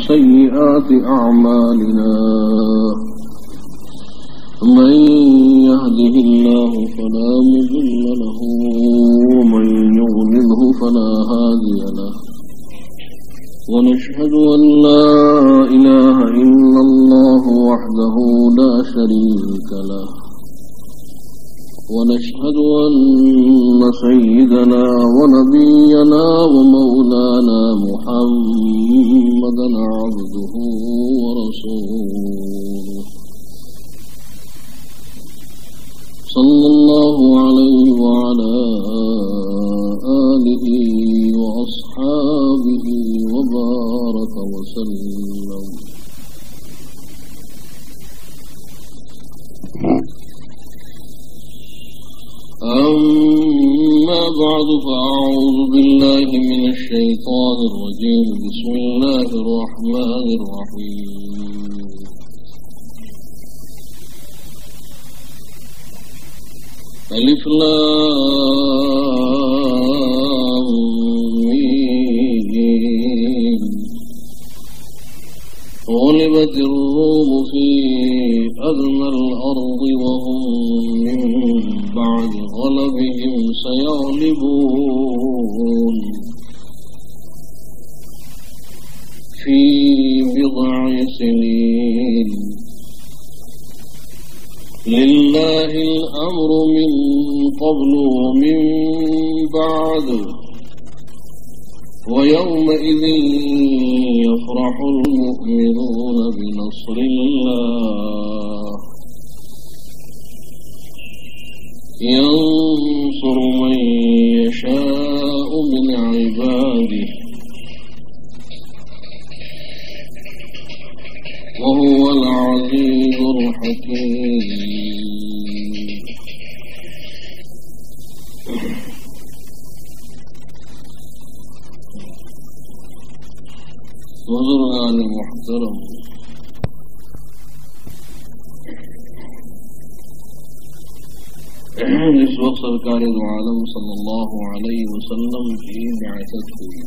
سيئات أعمالنا من يهده الله فلا مضل له ومن يضلله فلا هادي له ونشهد أن لا إله إلا الله وحده لا شريك له ونشهد أن سيدنا ونبينا ومولانا محمدا عبده ورسوله صلى الله عليه وعلى آله وأصحابه وبارك وسلم. أما بعد فأعوذ بالله من الشيطان الرجيم. بسم الله الرحمن الرحيم. ألف لام ميم. غلبت الروم في أدنى الأرض وهم من بعد غلبهم سيغلبون في بضع سنين. لله الأمر من قبل ومن بعد ويومئذ يفرح المؤمنون بنصر الله ينصر من يشاء من عباده وهو العزيز الحكيم. بزرگان محترم، اس وقت سرکار دو عالم صلی اللہ علیہ وسلم کی بعثت ہوئی.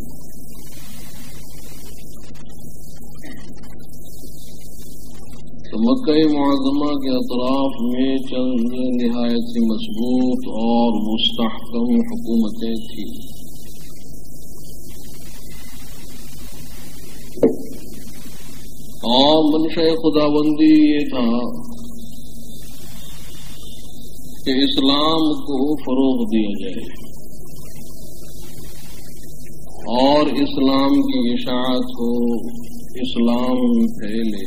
تو مکہ معظمہ کے اطراف میں چند نہایت سی مضبوط اور مستحکم حکومتیں تھیں. اور منشا خداوندی یہ تھا کہ اسلام کو فروغ دیا جائے اور اسلام کی اشاعت ہو، اسلام پھیلے.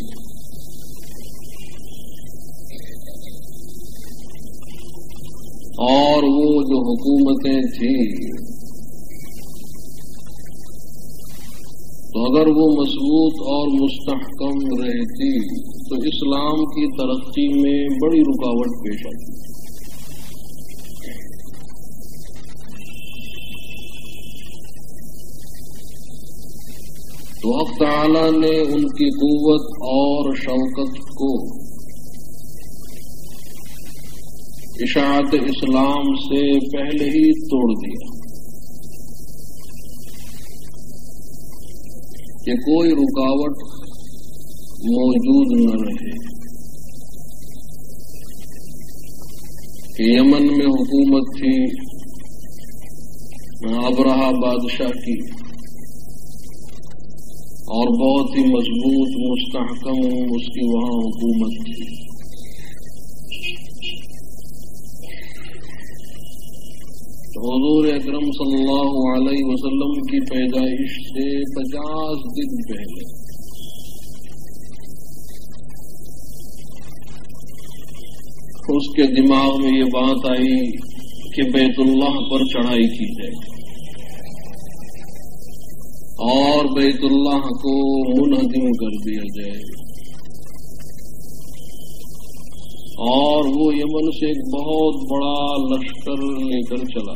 اور وہ جو حکومتیں تھیں تو اگر وہ مضبوط اور مستحکم رہتی تو اسلام کی ترقی میں بڑی رکاوٹ پیش آتی. تو حق تعالی نے ان کی قوت اور شوکت کو اشاعت اسلام سے پہلے ہی توڑ دیا کہ کوئی رکاوٹ موجود نہ رہے. کہ یمن میں حکومت تھی ابرہہ بادشاہ کی اور بہت ہی مضبوط مستحکم اس کی وہاں حکومت تھی. حضور اکرم صلی اللہ علیہ وسلم کی پیدائش سے 50 دن پہلے اس کے دماغ میں یہ بات آئی کہ بیت اللہ پر چڑھائی کی جائے اور بیت اللہ کو منہدم کر دیا جائے. اور وہ یمن سے ایک بہت بڑا لشکر لے کر چلا.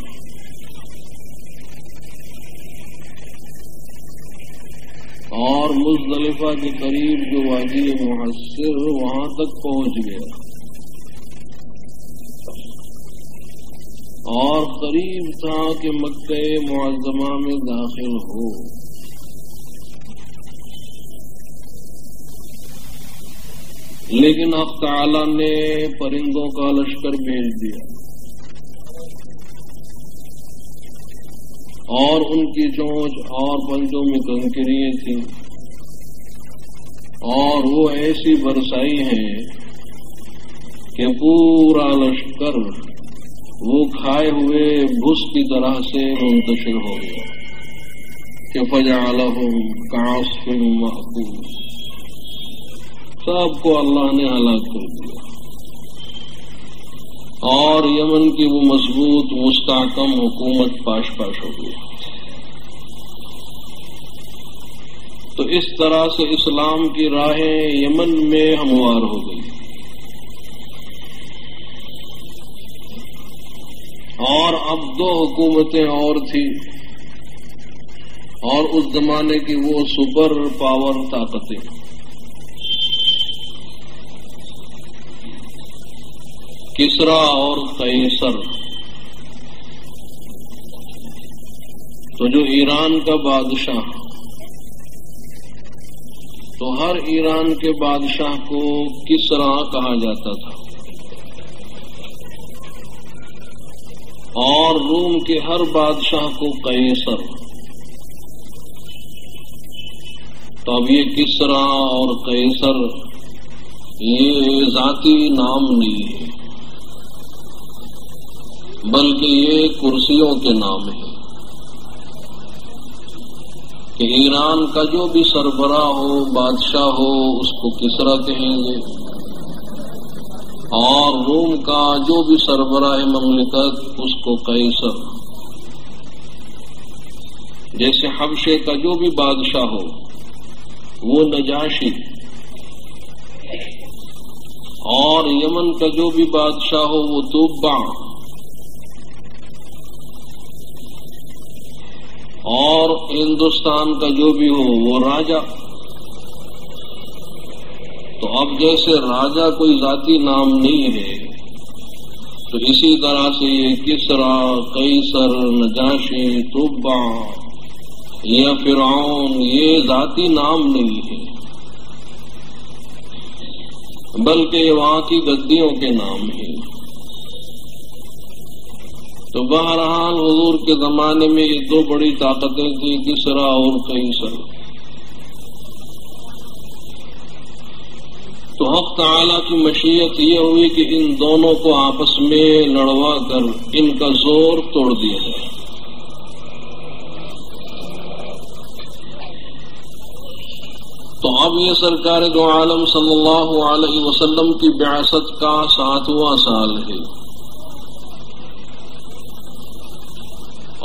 اور مزدلفہ کے قریب جو وادی محصر وہاں تک پہنچ گیا اور قریب تھا کہ مکہ معظمہ میں داخل ہو. لیکن حق تعالی نے پرندوں کا لشکر بھیج دیا اور ان کی چونچ اور پنجوں میں کنکریاں تھیں اور وہ ایسی برسائی ہیں کہ پورا لشکر وہ کھائے ہوئے بھس کی طرح سے منتشر ہو گیا کہ فجعلہم کعصف مأکول، سب کو اللہ نے ہلاک کر دیا اور یمن کی وہ مضبوط مستحکم حکومت پاش پاش ہو گئی۔ تو اس طرح سے اسلام کی راہیں یمن میں ہموار ہو گئی اور اب دو حکومتیں اور تھیں اور اس زمانے کی وہ سپر پاور طاقتیں، کسرا اور قیصر۔ تو جو ایران کا بادشاہ، تو ہر ایران کے بادشاہ کو کسرا کہا جاتا تھا اور روم کے ہر بادشاہ کو قیصر۔ تو اب یہ کسرا اور قیصر یہ ذاتی نام نہیں ہے بلکہ یہ کرسیوں کے نام ہیں کہ ایران کا جو بھی سربراہ ہو، بادشاہ ہو، اس کو کسرا کہیں گے اور روم کا جو بھی سربراہ مملکت اس کو قیصر۔ جیسے حبشے کا جو بھی بادشاہ ہو وہ نجاشی اور یمن کا جو بھی بادشاہ ہو وہ توبع اور ہندوستان کا جو بھی ہو وہ راجا۔ تو اب جیسے راجا کوئی ذاتی نام نہیں ہے تو اسی طرح سے یہ کسرا، قیصر، نجاشی، توبع یا فرعون یہ ذاتی نام نہیں ہے بلکہ یہ وہاں کی گدیوں کے نام ہیں۔ تو بہرحال حضور کے زمانے میں یہ دو بڑی طاقتیں تھیں، کسرا اور قیصر۔ تو حق تعالیٰ کی مشیت یہ ہوئی کہ ان دونوں کو آپس میں لڑوا کر ان کا زور توڑ دیا جائے۔ تو اب یہ سرکار دو عالم صلی اللہ علیہ وسلم کی بعثت کا 7واں سال ہے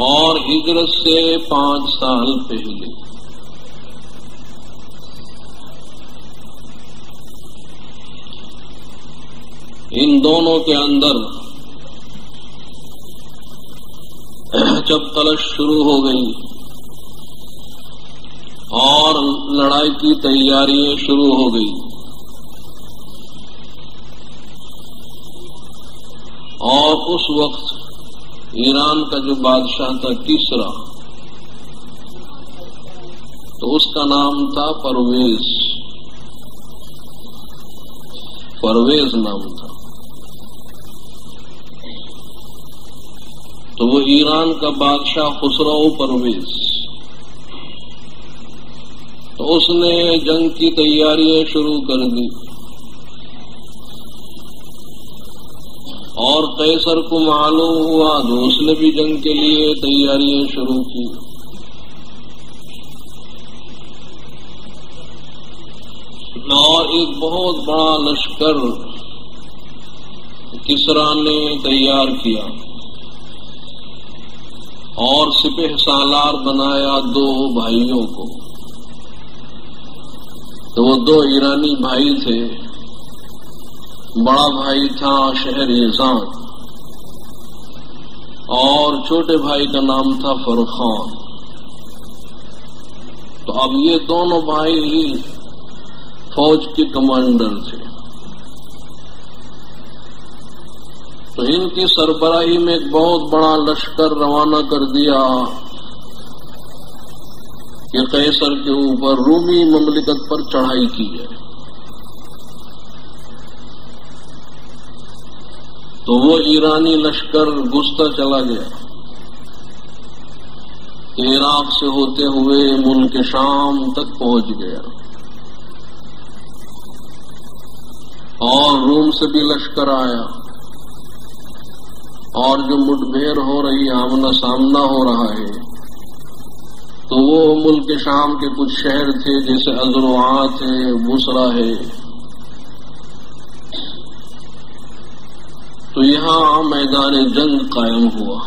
اور ہجرت سے 5 سال پہلے۔ ان دونوں کے اندر جب کلش شروع ہو گئی اور لڑائی کی تیاریاں شروع ہو گئی اور اس وقت ایران کا جو بادشاہ تھا کسرا، تو اس کا نام تھا پرویز نام تھا۔ تو وہ ایران کا بادشاہ خسرو پرویز، تو اس نے جنگ کی تیاریاں شروع کر دی اور قیصر کو معلوم ہوا تو اس نے بھی جنگ کے لیے تیاریاں شروع کی۔ اور ایک بہت بڑا لشکر کسرا نے تیار کیا اور سپہ سالار بنایا 2 بھائیوں کو۔ تو وہ 2 ایرانی بھائی تھے، بڑا بھائی تھا شہریزاد اور چھوٹے بھائی کا نام تھا فرخان۔ تو اب یہ دونوں بھائی ہی فوج کے کمانڈر تھے۔ تو ان کی سربراہی میں ایک بہت بڑا لشکر روانہ کر دیا کہ قیصر کے اوپر رومی مملکت پر چڑھائی کی ہے۔ تو وہ ایرانی لشکر گھستا چلا گیا، عراق سے ہوتے ہوئے ملک شام تک پہنچ گیا، اور روم سے بھی لشکر آیا، اور جو مٹبھیڑ ہو رہی ہے، آمنا سامنا ہو رہا ہے، تو وہ ملک شام کے کچھ شہر تھے جیسے ازروعات ہے، بصرہ ہے، تو یہاں میدان جنگ قائم ہوا۔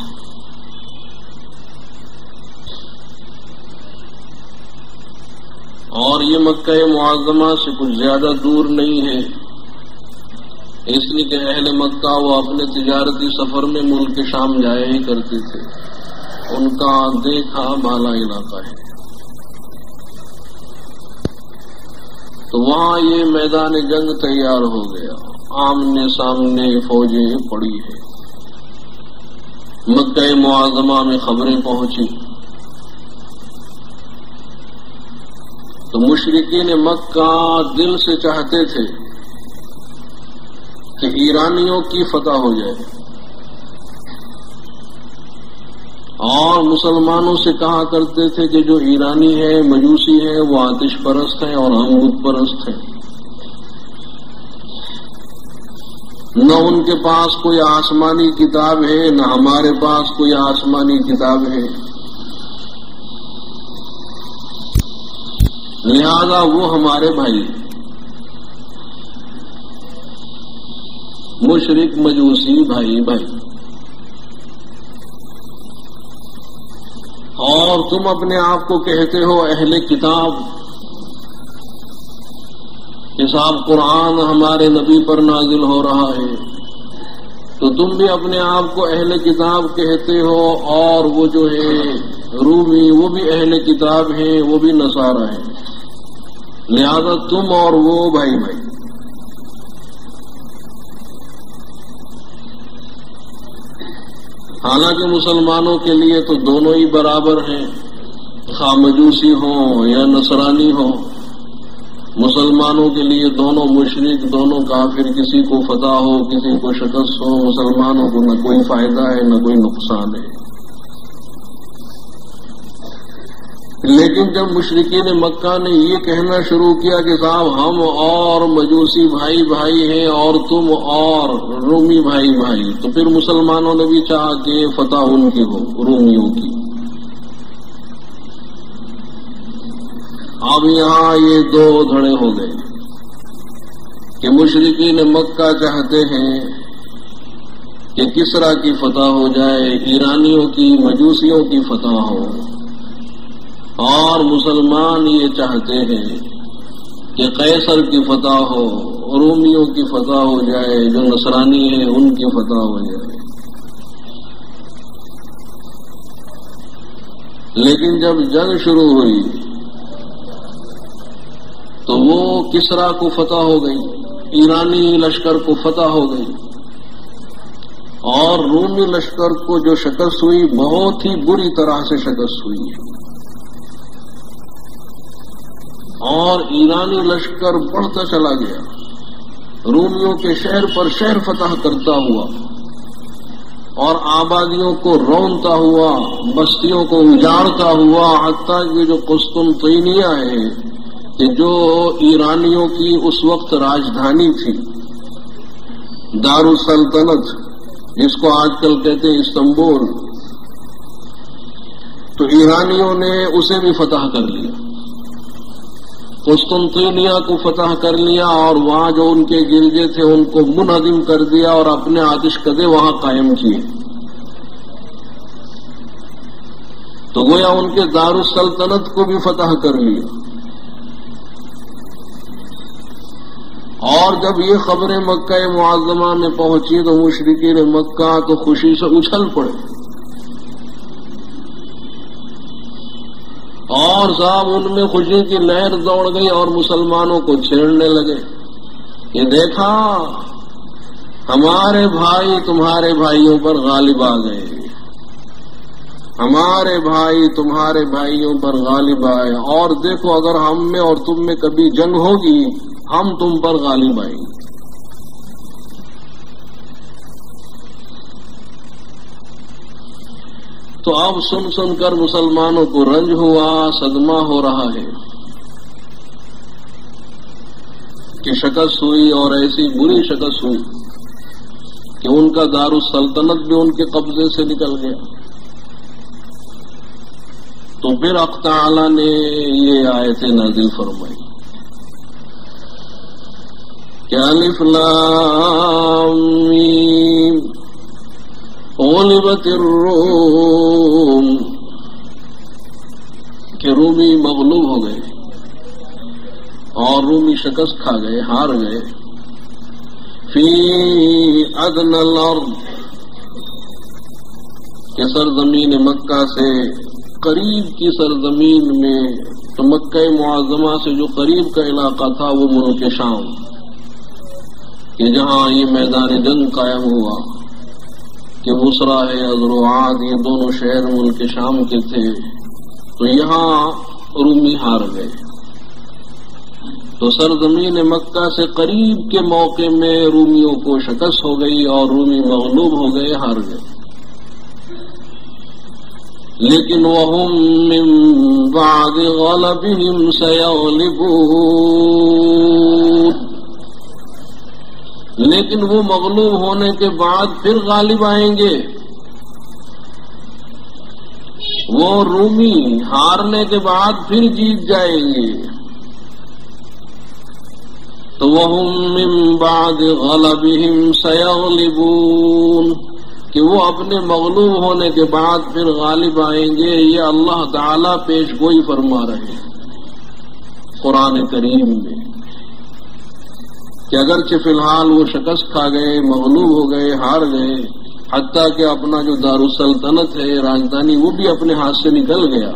اور یہ مکہ معظمہ سے کچھ زیادہ دور نہیں ہے، اس لیے کہ اہل مکہ وہ اپنے تجارتی سفر میں ملک شام جایا ہی کرتے تھے، ان کا دیکھا بھالا علاقہ ہے، تو وہاں یہ میدان جنگ تیار ہو گیا، آمنے سامنے فوجیں پڑی ہیں، مکہ معظمہ میں خبریں پہنچی، تو مشرکین مکہ دل سے چاہتے تھے کہ ایرانیوں کی فتح ہو جائے، اور مسلمانوں سے کہا کرتے تھے کہ جو ایرانی ہے، مجوسی ہے، وہ آتش پرست ہیں اور ہم بت پرست ہیں، نہ ان کے پاس کوئی آسمانی کتاب ہے، نہ ہمارے پاس کوئی آسمانی کتاب ہے، لہذا وہ ہمارے بھائی، مشرک مجوسی بھائی بھائی، اور تم اپنے آپ کو کہتے ہو اہل کتاب، حساب قرآن ہمارے نبی پر نازل ہو رہا ہے، تو تم بھی اپنے آپ کو اہل کتاب کہتے ہو، اور وہ جو ہے رومی وہ بھی اہل کتاب ہیں، وہ بھی نصارہ ہیں، لہذا تم اور وہ بھائی بھائی۔ حالانکہ مسلمانوں کے لیے تو دونوں ہی برابر ہیں، خواہ مجوسی ہوں یا نصرانی ہوں، مسلمانوں کے لیے دونوں مشرک، دونوں کافر، کسی کو فتح ہو کسی کو شکست ہو، مسلمانوں کو نہ کوئی فائدہ ہے نہ کوئی نقصان ہے۔ لیکن جب مشرکین مکہ نے یہ کہنا شروع کیا کہ صاحب ہم اور مجوسی بھائی بھائی ہیں اور تم اور رومی بھائی بھائی، تو پھر مسلمانوں نے بھی چاہا کہ فتح ان کی ہو، رومیوں کی۔ اب یہاں یہ دو دھڑے ہو گئے کہ مشرکین مکہ چاہتے ہیں کہ کسرا کی فتح ہو جائے، ایرانیوں کی، مجوسیوں کی فتح ہو، اور مسلمان یہ چاہتے ہیں کہ قیصر کی فتح ہو، رومیوں کی فتح ہو جائے، جو نصرانی ہیں ان کی فتح ہو جائے۔ لیکن جب جنگ شروع ہوئی تو وہ کسرا کو فتح ہو گئی، ایرانی لشکر کو فتح ہو گئی، اور رومی لشکر کو جو شکست ہوئی بہت ہی بری طرح سے شکست ہوئی، اور ایرانی لشکر بڑھتا چلا گیا، رومیوں کے شہر پر شہر فتح کرتا ہوا، اور آبادیوں کو رونتا ہوا، بستیوں کو اجاڑتا ہوا، حتیٰ کہ جو قسطنطنیہ ہے کہ جو ایرانیوں کی اس وقت راجدھانی تھی، دارالسلطنت جس کو آج کل کہتے ہیں استنبول، تو ایرانیوں نے اسے بھی فتح کر لیا، قسطنطنیہ کو فتح کر لیا، اور وہاں جو ان کے گرجے تھے ان کو منہدم کر دیا، اور اپنے آتش کدے وہاں قائم کیے، تو گویا ان کے دارالسلطنت کو بھی فتح کر لیا۔ اور جب یہ خبریں مکہ معظمہ میں پہنچی تو مشرکین مکہ تو خوشی سے اچھل پڑے، اور صاحب ان میں خوشی کی لہر دوڑ گئی، اور مسلمانوں کو چھیڑنے لگے، یہ دیکھا ہمارے بھائی تمہارے بھائیوں پر غالب آ گئے، ہمارے بھائی تمہارے بھائیوں پر غالب آئے، اور دیکھو اگر ہم میں اور تم میں کبھی جنگ ہوگی ہم تم پر غالب آئیں گے۔ تو اب سن سن کر مسلمانوں کو رنج ہوا، صدمہ ہو رہا ہے کہ شکست ہوئی، اور ایسی بری شکست ہوئی کہ ان کا دارالسلطنت بھی ان کے قبضے سے نکل گیا۔ تو پھر حق تعالی نے یہ آیتیں نازل فرمائی کہ الف لام میم غلبت الروم، کہ رومی مغلوب ہو گئے اور رومی شکست کھا گئے، ہار گئے۔ فی ادنی الارض، کہ سرزمین مکہ سے قریب کی سرزمین میں، تو مکہ معظمہ سے جو قریب کا علاقہ تھا وہ ملک شام، کہ جہاں یہ میدان جنگ قائم ہوا، کہ بصرہ ہے، عذر و عاد، یہ دونوں شہر ملک شام کے تھے، تو یہاں رومی ہار گئے۔ تو سرزمین مکہ سے قریب کے موقع میں رومیوں کو شکست ہو گئی اور رومی مغلوب ہو گئے، ہار گئے۔ لیکن وَهُمْ مِنْ بَعْدِ غَلَبِهِمْ سَيَغْلِبُونَ، لیکن وہ مغلوب ہونے کے بعد پھر غالب آئیں گے۔ وہ رومی ہارنے کے بعد پھر جیت جائیں گے۔ تو وَهُمْ مِنْ بَعْدِ غَلَبِهِمْ سَيَغْلِبُونَ، کہ وہ اپنے مغلوب ہونے کے بعد پھر غالب آئیں گے، یہ اللہ تعالیٰ پیش گوئی فرما رہے ہیں قرآن کریم میں، کہ اگرچہ فی الحال وہ شکست کھا گئے، مغلوب ہو گئے، ہار گئے، حتیٰ کہ اپنا جو دارالسلطنت ہے، راجدھانی، وہ بھی اپنے ہاتھ سے نکل گیا،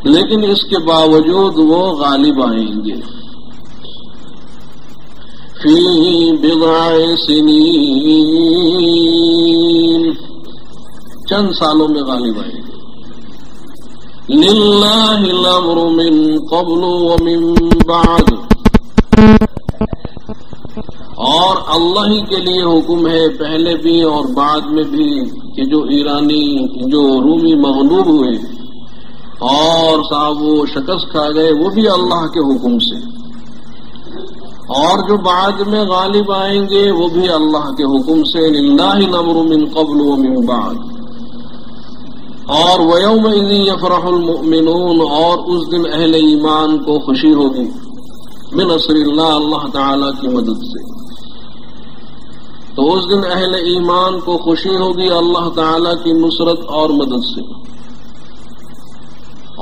لیکن اس کے باوجود وہ غالب آئیں گے۔ فی بضع سنین، چند سالوں میں غالب آئیں گے۔ للہ الامر من قبل ومن بعد، اور اللہ ہی کے لیے حکم ہے پہلے بھی اور بعد میں بھی، کہ جو ایرانی، جو رومی مغلوب ہوئے اور صاحب وہ شکست کھا گئے، وہ بھی اللہ کے حکم سے، اور جو بعد میں غالب آئیں گے وہ بھی اللہ کے حکم سے۔ للہ الامر من قبل ومن بعد، اور وَيَوْمَئِذٍ يَفْرَحُ الْمُؤْمِنُونَ، اور اس دن اہل ایمان کو خوشی ہوگی، بنصر اللہ، اللہ تعالی کی مدد سے۔ تو اس دن اہل ایمان کو خوشی ہوگی اللہ تعالی کی نصرت اور مدد سے،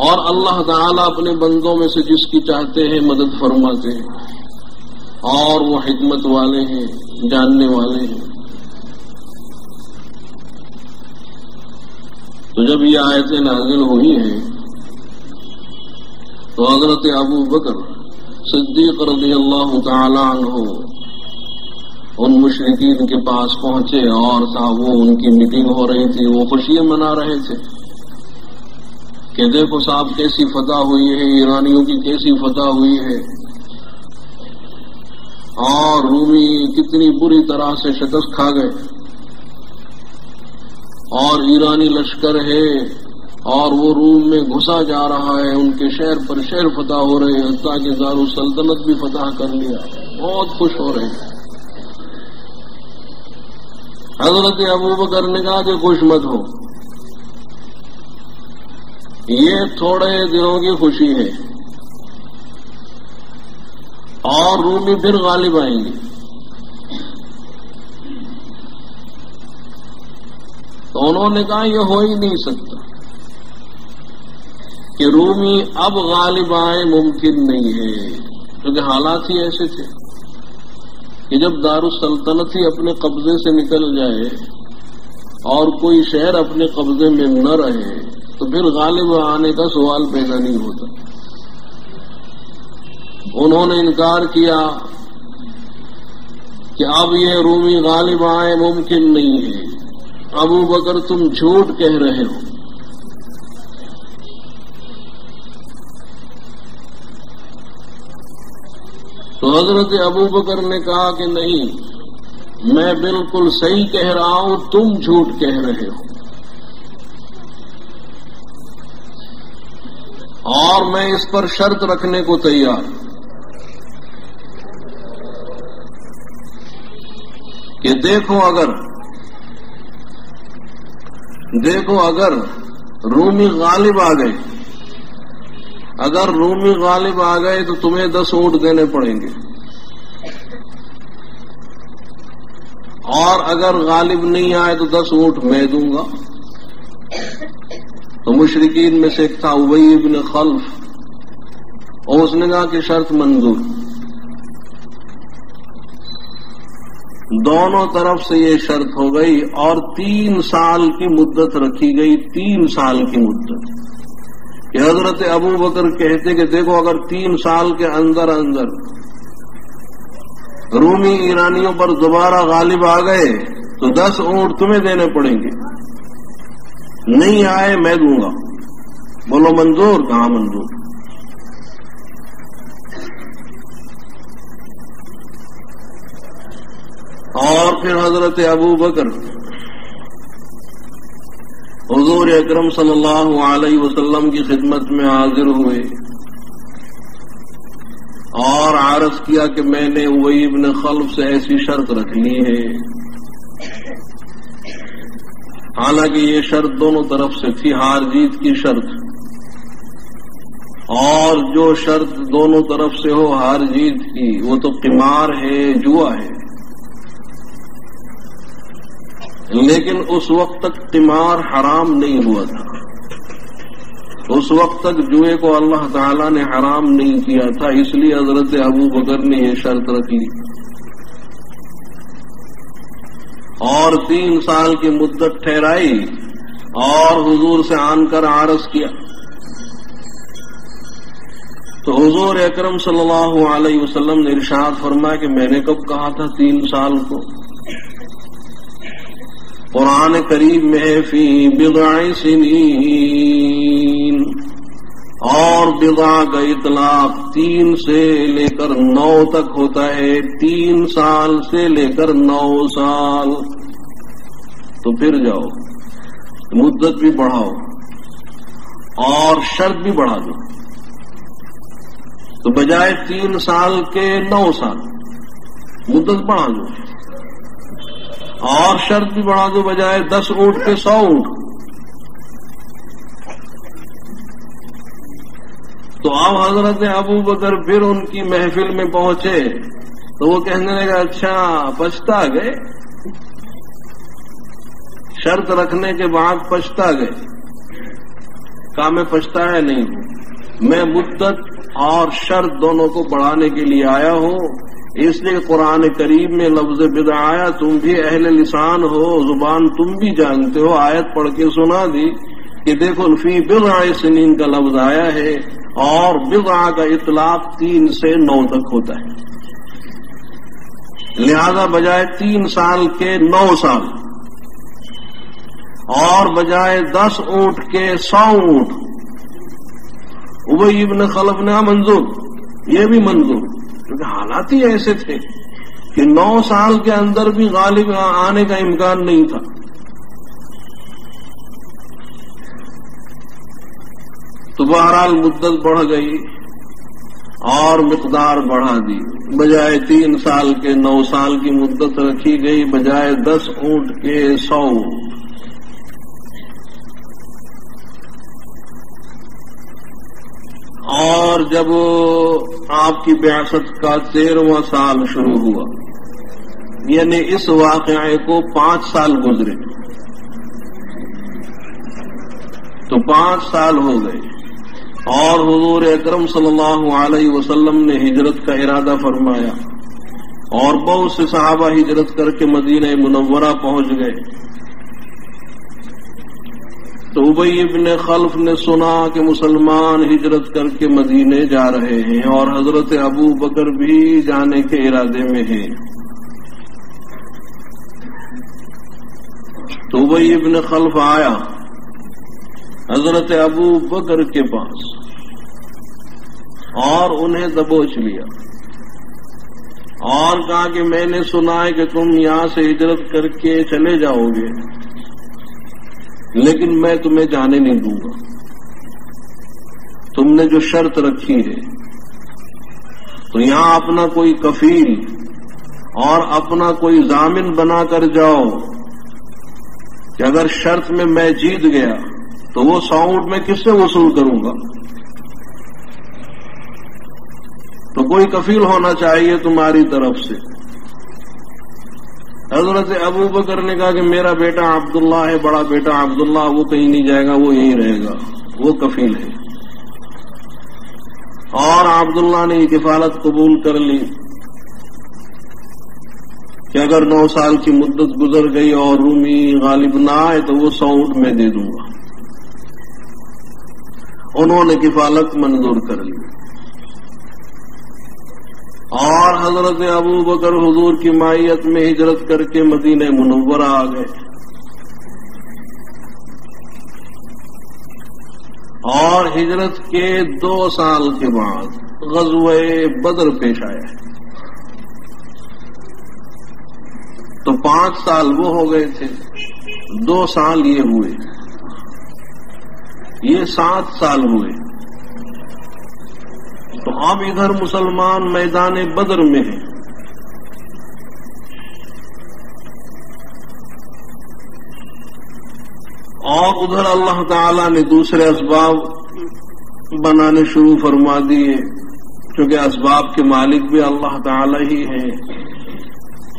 اور اللہ تعالی اپنے بندوں میں سے جس کی چاہتے ہیں مدد فرماتے ہیں، اور وہ حکمت والے ہیں، جاننے والے ہیں۔ تو جب یہ آیتیں نازل ہوئی ہیں تو حضرت ابو بکر صدیق رضی اللہ تعالی عنہ ان مشرکین کے پاس پہنچے، اور صاحب وہ ان کی میٹنگ ہو رہی تھی، وہ خوشیاں منا رہے تھے کہ دیکھو صاحب کیسی فتح ہوئی ہے، ایرانیوں کی کیسی فتح ہوئی ہے، اور رومی کتنی بری طرح سے شکست کھا گئے، اور ایرانی لشکر ہے اور وہ روم میں گھسا جا رہا ہے، ان کے شہر پر شہر فتح ہو رہے ہیں، حتیٰ کہ دارالسلطنت بھی فتح کر لیا، بہت خوش ہو رہے ہیں۔ حضرت ابو بکر نے کہا کہ خوش مت ہو، یہ تھوڑے دنوں کی خوشی ہے، اور رومی پھر غالب آئیں گے۔ تو انہوں نے کہا یہ ہو ہی نہیں سکتا کہ رومی اب غالب آئے، ممکن نہیں ہے، کیونکہ حالات ہی ایسے تھے کہ جب دارالسلطنت ہی اپنے قبضے سے نکل جائے اور کوئی شہر اپنے قبضے میں نہ رہے تو پھر غالب آنے کا سوال پیدا نہیں ہوتا۔ انہوں نے انکار کیا کہ اب یہ رومی غالب آئے، ممکن نہیں ہے۔ ابو بکر تم جھوٹ کہہ رہے ہو۔ تو حضرت ابو بکر نے کہا کہ نہیں، میں بالکل صحیح کہہ رہا ہوں، تم جھوٹ کہہ رہے ہو۔ اور میں اس پر شرط رکھنے کو تیار کہ دیکھو اگر رومی غالب آ گئے، اگر رومی غالب آ گئے تو تمہیں 10 اونٹ دینے پڑیں گے، اور اگر غالب نہیں آئے تو 10 اونٹ میں دوں گا۔ تو مشرکین میں سے ایک تھا ابی بن خلف، اور اس نے کہا کہ شرط منظور۔ دونوں طرف سے یہ شرط ہو گئی، اور 3 سال کی مدت رکھی گئی، 3 سال کی مدت کہ حضرت ابو بکر کہتے کہ دیکھو اگر 3 سال کے اندر رومی ایرانیوں پر دوبارہ غالب آ گئے تو 10 اونٹ تمہیں دینے پڑیں گے، نہیں آئے میں دوں گا۔ بولو منظور؟ کہاں منظور۔ اور پھر حضرت ابو بکر حضور اکرم صلی اللہ علیہ وسلم کی خدمت میں حاضر ہوئے اور عرض کیا کہ میں نے ابی بن خلف سے ایسی شرط رکھنی ہے، حالانکہ یہ شرط دونوں طرف سے تھی، ہار جیت کی شرط، اور جو شرط دونوں طرف سے ہو ہار جیت کی وہ تو قمار ہے، جوا ہے۔ لیکن اس وقت تک قمار حرام نہیں ہوا تھا، اس وقت تک جوئے کو اللہ تعالیٰ نے حرام نہیں کیا تھا، اس لیے حضرت ابو بکر نے یہ شرط رکھ لی اور 3 سال کی مدت ٹھہرائی اور حضور سے آن کر عرض کیا۔ تو حضور اکرم صلی اللہ علیہ وسلم نے ارشاد فرمایا کہ میں نے کب کہا تھا 3 سال کو؟ قرآن کریم میں فی بضع سنین، اور بضع کا اطلاق 3 سے لے کر 9 تک ہوتا ہے، 3 سال سے لے کر 9 سال۔ تو پھر جاؤ مدت بھی بڑھاؤ اور شرط بھی بڑھا دو، تو بجائے 3 سال کے 9 سال مدت بڑھا دو، اور شرط بھی بڑھا دو، بجائے 10 اونٹ کے 100 اونٹ۔ تو اب حضرت ابو بکر پھر ان کی محفل میں پہنچے تو وہ کہنے لگا اچھا پچھتا گئے، شرط رکھنے کے بعد پچھتا گئے؟ کہا میں پچھتایا نہیں ہوں، میں مدت اور شرط دونوں کو بڑھانے کے لیے آیا ہوں، اس لیے قرآن کریم میں لفظ بدع آیا، تم بھی اہل لسان ہو، زبان تم بھی جانتے ہو، آیت پڑھ کے سنا دی کہ دیکھو فی بضع سنین کا لفظ آیا ہے، اور بضع کا اطلاق 3 سے 9 تک ہوتا ہے، لہذا بجائے 3 سال کے 9 سال اور بجائے 10 اونٹ کے 100 اونٹ۔ ابی بن خلف نے منظور، یہ بھی منظور، کیونکہ حالات ہی ایسے تھے کہ 9 سال کے اندر بھی غالب آنے کا امکان نہیں تھا۔ تو بہرحال مدت بڑھ گئی اور مقدار بڑھا دی، بجائے 3 سال کے 9 سال کی مدت رکھی گئی، بجائے 10 اونٹ کے 100 اونٹ۔ اور جب آپ کی بعثت کا 13واں سال شروع ہوا، یعنی اس واقعے کو 5 سال گزرے، تو 5 سال ہو گئے، اور حضور اکرم صلی اللہ علیہ وسلم نے ہجرت کا ارادہ فرمایا، اور بہت سے صحابہ ہجرت کر کے مدینہ منورہ پہنچ گئے۔ تو ابی بن خلف نے سنا کہ مسلمان ہجرت کر کے مدینے جا رہے ہیں، اور حضرت ابو بکر بھی جانے کے ارادے میں ہیں۔ تو ابی بن خلف آیا حضرت ابو بکر کے پاس اور انہیں دبوچ لیا اور کہا کہ میں نے سنا ہے کہ تم یہاں سے ہجرت کر کے چلے جاؤ گے، لیکن میں تمہیں جانے نہیں دوں گا۔ تم نے جو شرط رکھی ہے تو یہاں اپنا کوئی کفیل اور اپنا کوئی ضامن بنا کر جاؤ کہ اگر شرط میں جیت گیا تو وہ 100 اونٹ میں کس سے وصول کروں گا؟ تو کوئی کفیل ہونا چاہیے تمہاری طرف سے۔ حضرت ابو بکر نے کہا کہ میرا بیٹا عبداللہ ہے، بڑا بیٹا عبداللہ، وہ کہیں نہیں جائے گا، وہ یہیں رہے گا، وہ کفیل ہے۔ اور عبداللہ نے یہ کفالت قبول کر لی کہ اگر 9 سال کی مدت گزر گئی اور رومی غالب نہ آئے تو وہ 100 اونٹ میں دے دوں گا۔ انہوں نے کفالت منظور کر لی اور حضرت ابو بکر حضور کی معیت میں ہجرت کر کے مدینہ منورہ آ گئے اور ہجرت کے 2 سال کے بعد غزوہ بدر پیش آیا تو 5 سال وہ ہو گئے تھے، 2 سال یہ ہوئے، یہ 7 سال ہوئے۔ تو اب ادھر مسلمان میدان بدر میں ہیں اور ادھر اللہ تعالی نے دوسرے اسباب بنانے شروع فرما دیے، کیونکہ اسباب کے مالک بھی اللہ تعالی ہی ہیں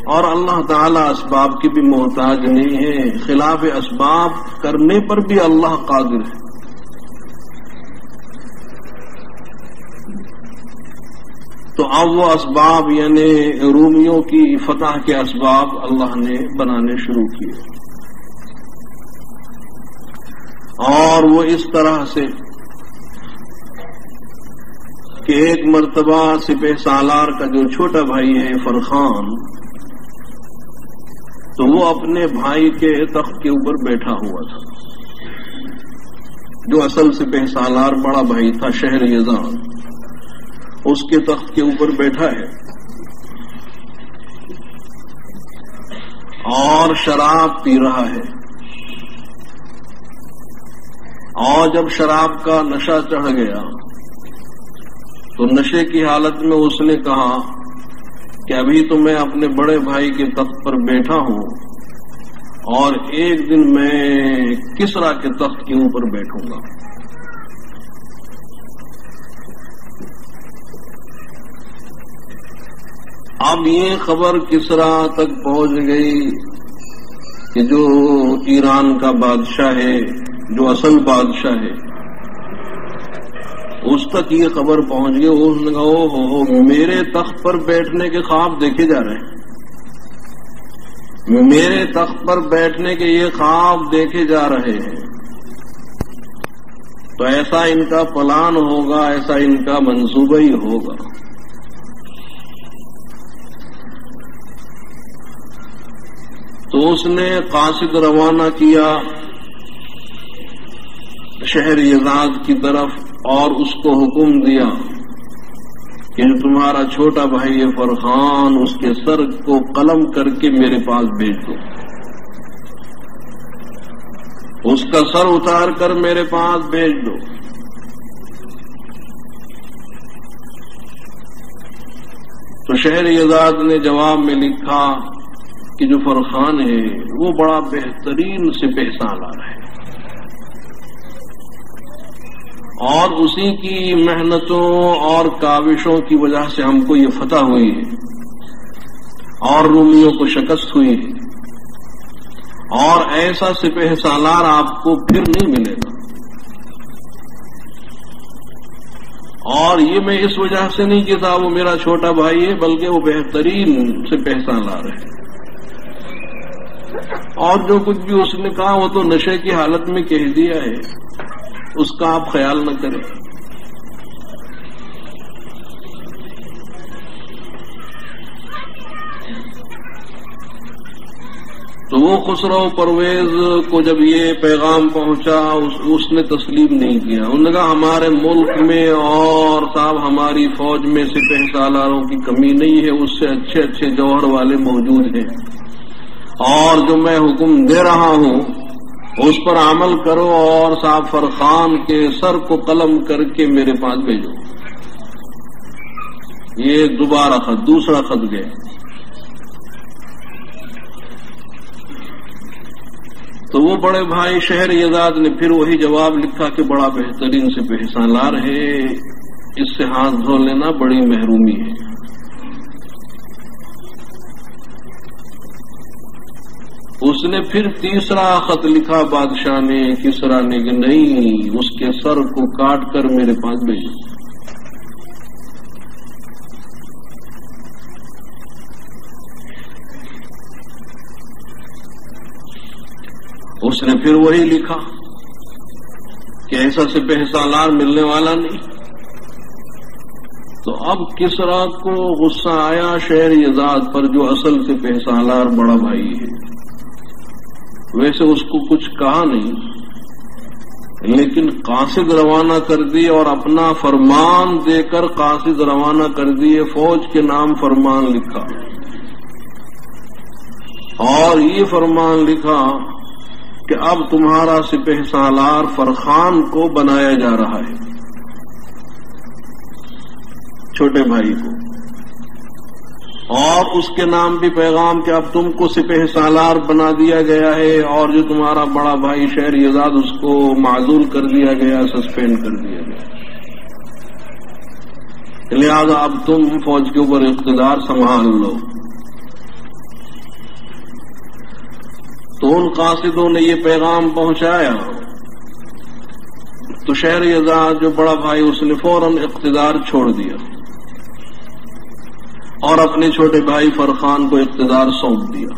اور اللہ تعالی اسباب کی بھی محتاج نہیں ہے، خلاف اسباب کرنے پر بھی اللہ قادر ہے۔ تو اب وہ اسباب یعنی رومیوں کی فتح کے اسباب اللہ نے بنانے شروع کیے اور وہ اس طرح سے کہ ایک مرتبہ سپہ سالار کا جو چھوٹا بھائی ہے فرخان، تو وہ اپنے بھائی کے تخت کے اوپر بیٹھا ہوا تھا، جو اصل سپہ سالار بڑا بھائی تھا شہر یزان، اس کے تخت کے اوپر بیٹھا ہے اور شراب پی رہا ہے۔ اور جب شراب کا نشہ چڑھ گیا تو نشے کی حالت میں اس نے کہا کہ ابھی تو میں اپنے بڑے بھائی کے تخت پر بیٹھا ہوں اور ایک دن میں کسرا کے تخت کے اوپر بیٹھوں گا۔ اب یہ خبر کسرا تک پہنچ گئی کہ جو ایران کا بادشاہ ہے، جو اصل بادشاہ ہے، اس تک یہ خبر پہنچ گئی۔ اس نے کہا او میرے تخت پر بیٹھنے کے خواب دیکھے جا رہے ہیں، میرے تخت پر بیٹھنے کے یہ خواب دیکھے جا رہے ہیں، تو ایسا ان کا پلان ہوگا، ایسا ان کا منصوبہ ہی ہوگا۔ تو اس نے قاصد روانہ کیا شہر یزاد کی طرف اور اس کو حکم دیا کہ تمہارا چھوٹا بھائی فرخان، اس کے سر کو قلم کر کے میرے پاس بھیج دو، اس کا سر اتار کر میرے پاس بھیج دو۔ تو شہر یزاد نے جواب میں لکھا کہ جو فرخان ہے وہ بڑا بہترین سپہ سالار ہے اور اسی کی محنتوں اور کاوشوں کی وجہ سے ہم کو یہ فتح ہوئی ہے اور رومیوں کو شکست ہوئی ہے، اور ایسا سپہ سالار آپ کو پھر نہیں ملے گا۔ اور یہ میں اس وجہ سے نہیں کہتا وہ میرا چھوٹا بھائی ہے، بلکہ وہ بہترین سپہ سالار ہے۔ اور جو کچھ بھی اس نے کہا وہ تو نشے کی حالت میں کہہ دیا ہے، اس کا آپ خیال نہ کریں۔ تو وہ خسرو پرویز کو جب یہ پیغام پہنچا اس نے تسلیم نہیں کیا۔ انہوں نے کہا ہمارے ملک میں اور صاحب ہماری فوج میں سپہ سالاروں کی کمی نہیں ہے، اس سے اچھے اچھے جوہر والے موجود ہیں، اور جو میں حکم دے رہا ہوں اس پر عمل کرو اور صاحب فرخان کے سر کو قلم کر کے میرے پاس بھیجو. یہ دوبارہ خط، دوسرا خط گیا. تو وہ بڑے بھائی شہر یزاد نے پھر وہی جواب لکھا کہ بڑا بہترین سپہ سالار ہے، اس سے ہاتھ دھو لینا بڑی محرومی ہے. اس نے پھر تیسرا خط لکھا بادشاہ نے، کسرا نے، کہ نہیں، اس کے سر کو کاٹ کر میرے پاس بھیجو. اس نے پھر وہی لکھا کہ ایسا سپہ سالار ملنے والا نہیں. تو اب کسرا کو غصہ آیا شہر یزاد پر، جو اصل سپہ سالار بڑا بھائی ہے. ویسے اس کو کچھ کہا نہیں، لیکن قاصد روانہ کر دیے اور اپنا فرمان دے کر قاصد روانہ کر دیے. فوج کے نام فرمان لکھا اور یہ فرمان لکھا کہ اب تمہارا سپہ سالار فرخان کو بنایا جا رہا ہے، چھوٹے بھائی کو، اور اس کے نام بھی پیغام کہ اب تم کو سپہ سالار بنا دیا گیا ہے، اور جو تمہارا بڑا بھائی شہر یزاد اس کو معزول کر دیا گیا، سسپینڈ کر دیا گیا. لہذا اب تم فوج کے اوپر اقتدار سنبھال لو. تو ان قاصدوں نے یہ پیغام پہنچایا تو شہر یزاد جو بڑا بھائی، اس نے فوراً اقتدار چھوڑ دیا اور اپنے چھوٹے بھائی فرخان کو اقتدار سونپ دیا.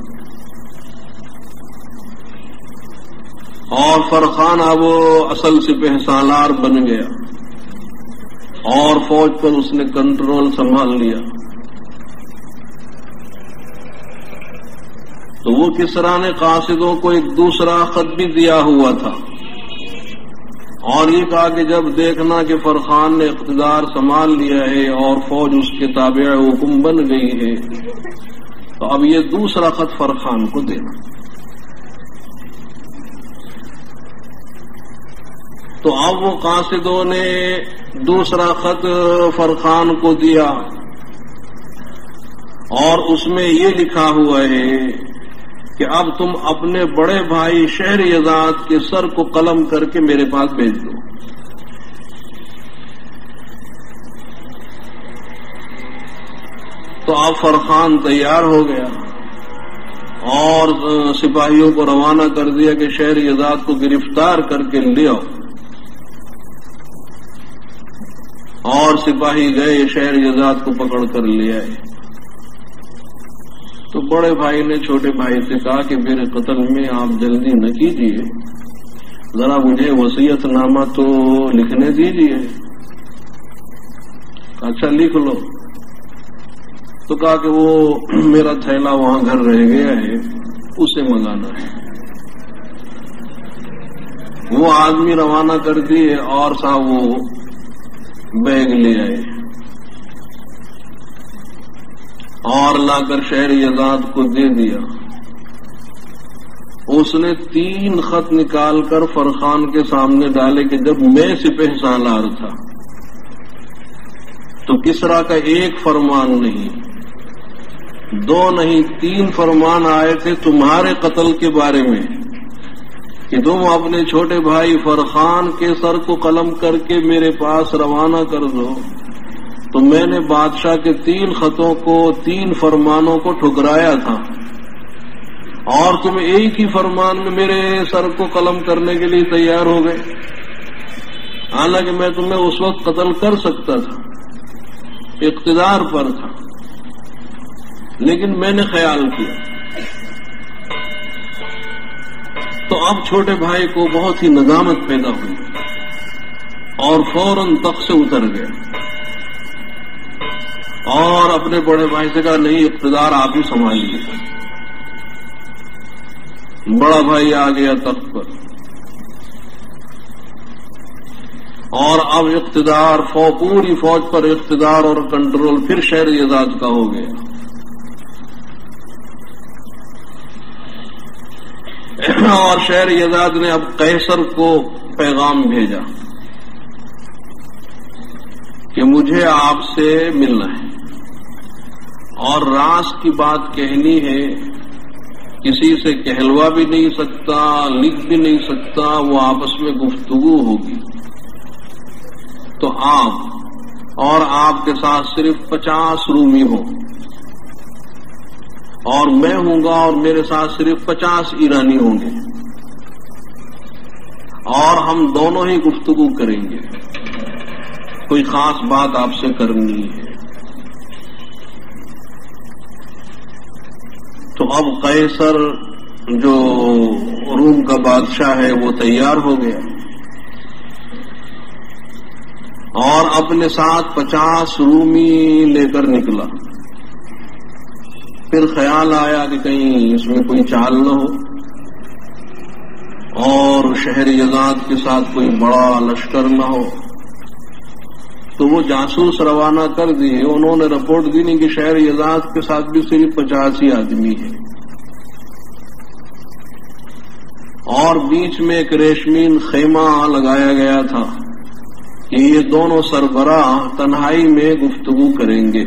اور فرخان اب اصل سپہ سالار بن گیا اور فوج پر اس نے کنٹرول سنبھال لیا. تو وہ کسرا نے قاصدوں کو ایک دوسرا خط بھی دیا ہوا تھا اور یہ کہا کہ جب دیکھنا کہ فرخان نے اقتدار سنبھال لیا ہے اور فوج اس کے تابع حکم بن گئی ہے، تو اب یہ دوسرا خط فرخان کو دینا. تو اب وہ قاصدوں نے دوسرا خط فرخان کو دیا اور اس میں یہ لکھا ہوا ہے کہ اب تم اپنے بڑے بھائی شہر یزاد کے سر کو قلم کر کے میرے پاس بھیج دو. تو اب فرخان تیار ہو گیا اور سپاہیوں کو روانہ کر دیا کہ شہر یزاد کو گرفتار کر کے لے آؤ. اور سپاہی گئے، شہر یزاد کو پکڑ کر لے آئے. تو بڑے بھائی نے چھوٹے بھائی سے کہا کہ میرے قتل میں آپ جلدی نہ کیجیے، ذرا مجھے وصیت نامہ تو لکھنے دیجیے. اچھا لکھ لو. تو کہا کہ وہ میرا تھیلا وہاں گھر رہ گیا ہے، اسے منگانا ہے. وہ آدمی روانہ کر دیے اور صاحب وہ بیگ لے آئے اور لا کر شہر یزاد کو دے دیا. اس نے 3 خط نکال کر فرخان کے سامنے ڈالے کہ جب میں سپہ سالار تھا تو کسرا کا 1 فرمان نہیں، 2 نہیں، 3 فرمان آئے تھے تمہارے قتل کے بارے میں کہ تم اپنے چھوٹے بھائی فرخان کے سر کو قلم کر کے میرے پاس روانہ کر دو. تو میں نے بادشاہ کے 3 خطوں کو، 3 فرمانوں کو ٹھکرایا تھا اور تم ایک ہی فرمان میں میرے سر کو قلم کرنے کے لیے تیار ہو گئے. حالانکہ میں تمہیں اس وقت قتل کر سکتا تھا، اقتدار پر تھا، لیکن میں نے خیال کیا. تو اب چھوٹے بھائی کو بہت ہی ندامت پیدا ہوئی اور فوراً تخت سے اتر گیا اور اپنے بڑے بھائی سے کہا نہیں، اقتدار آپ ہی سنبھالیے. بڑا بھائی آ گیا تخت پر اور اب اقتدار پوری فوج پر اقتدار اور کنٹرول پھر شہر یزاد کا ہو گیا. اور شہر یزاد نے اب قیصر کو پیغام بھیجا کہ مجھے آپ سے ملنا ہے اور راز کی بات کہنی ہے، کسی سے کہلوا بھی نہیں سکتا، لکھ بھی نہیں سکتا، وہ آپس میں گفتگو ہوگی۔ تو آپ اور آپ کے ساتھ صرف 50 رومی ہو، اور میں ہوں گا اور میرے ساتھ صرف 50 ایرانی ہوں گے، اور ہم دونوں ہی گفتگو کریں گے، کوئی خاص بات آپ سے کرنی ہے۔ تو اب قیصر جو روم کا بادشاہ ہے وہ تیار ہو گیا اور اپنے ساتھ 50 رومی لے کر نکلا۔ پھر خیال آیا کہ کہیں اس میں کوئی چال نہ ہو اور شہر یزاد کے ساتھ کوئی بڑا لشکر نہ ہو، تو وہ جاسوس روانہ کر دیے۔ انہوں نے رپورٹ دی نہیں کہ شہر یزاد کے ساتھ بھی صرف 50 ہی آدمی ہیں، اور بیچ میں ایک ریشمین خیمہ لگایا گیا تھا کہ یہ دونوں سربراہ تنہائی میں گفتگو کریں گے۔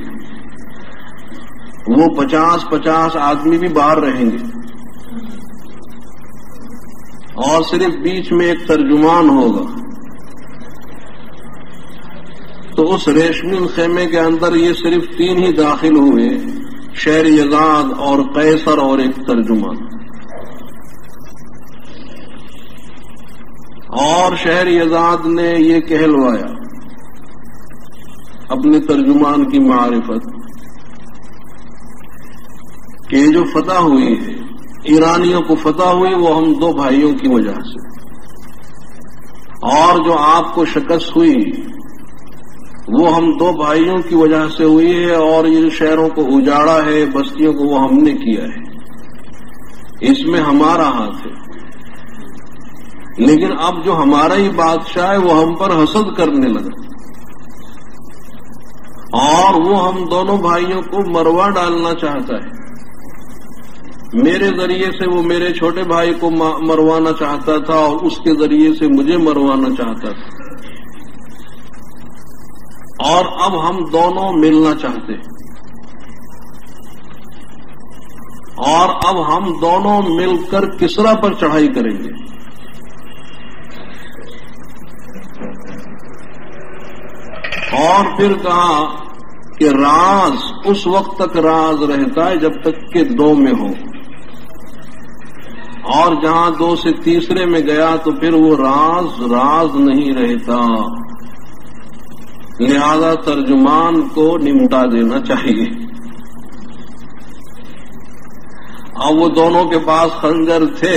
وہ 50 آدمی بھی باہر رہیں گے اور صرف بیچ میں ایک ترجمان ہوگا۔ تو اس ریشمی خیمے کے اندر یہ صرف 3 ہی داخل ہوئے، شہر یزاد اور قیصر اور ایک ترجمان۔ اور شہر یزاد نے یہ کہلوایا اپنے ترجمان کی معرفت کہ جو فتح ہوئی ہے، ایرانیوں کو فتح ہوئی، وہ ہم 2 بھائیوں کی وجہ سے، اور جو آپ کو شکست ہوئی وہ ہم 2 بھائیوں کی وجہ سے ہوئی ہے، اور یہ شہروں کو اجاڑا ہے، بستیوں کو وہ ہم نے کیا ہے، اس میں ہمارا ہاتھ ہے۔ لیکن اب جو ہمارا ہی بادشاہ ہے وہ ہم پر حسد کرنے لگا، اور وہ ہم دونوں بھائیوں کو مروا ڈالنا چاہتا ہے۔ میرے ذریعے سے وہ میرے چھوٹے بھائی کو مروانا چاہتا تھا، اور اس کے ذریعے سے مجھے مروانا چاہتا تھا، اور اب ہم دونوں ملنا چاہتے ہیں، اور اب ہم دونوں مل کر کسرا پر چڑھائی کریں گے۔ اور پھر کہا کہ راز اس وقت تک راز رہتا ہے جب تک کہ 2 میں ہو، اور جہاں 2 سے تیسرے میں گیا تو پھر وہ راز نہیں رہتا، لہذا ترجمان کو نمٹا دینا چاہیے۔ اب وہ دونوں کے پاس خنجر تھے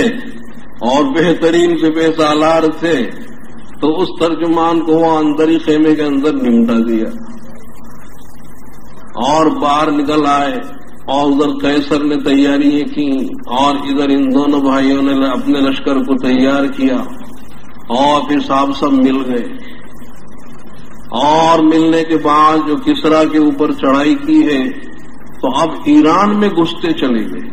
اور بہترین سپہ سالار تھے، تو اس ترجمان کو وہ اندری خیمے کے اندر نمٹا دیا اور باہر نکل آئے، اور ادھر قیصر نے تیاریاں کی اور ادھر ان دونوں بھائیوں نے اپنے لشکر کو تیار کیا، اور پھر سب مل گئے، اور ملنے کے بعد جو کسرا کے اوپر چڑھائی کی ہے تو اب ایران میں گھستے چلے گئے،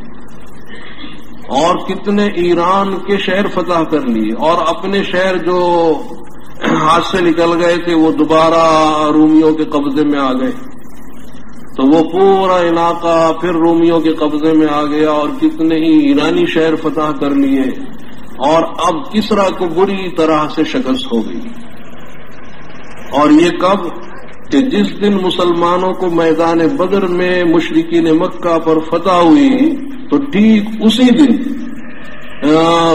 اور کتنے ایران کے شہر فتح کر لیے، اور اپنے شہر جو ہاتھ سے نکل گئے تھے وہ دوبارہ رومیوں کے قبضے میں آ گئے، تو وہ پورا علاقہ پھر رومیوں کے قبضے میں آ گیا، اور کتنے ہی ایرانی شہر فتح کر لیے، اور اب کسرا کو بری طرح سے شکست ہو گئی۔ اور یہ کب کہ جس دن مسلمانوں کو میدان بدر میں مشرکین مکہ پر فتح ہوئی، تو ٹھیک اسی دن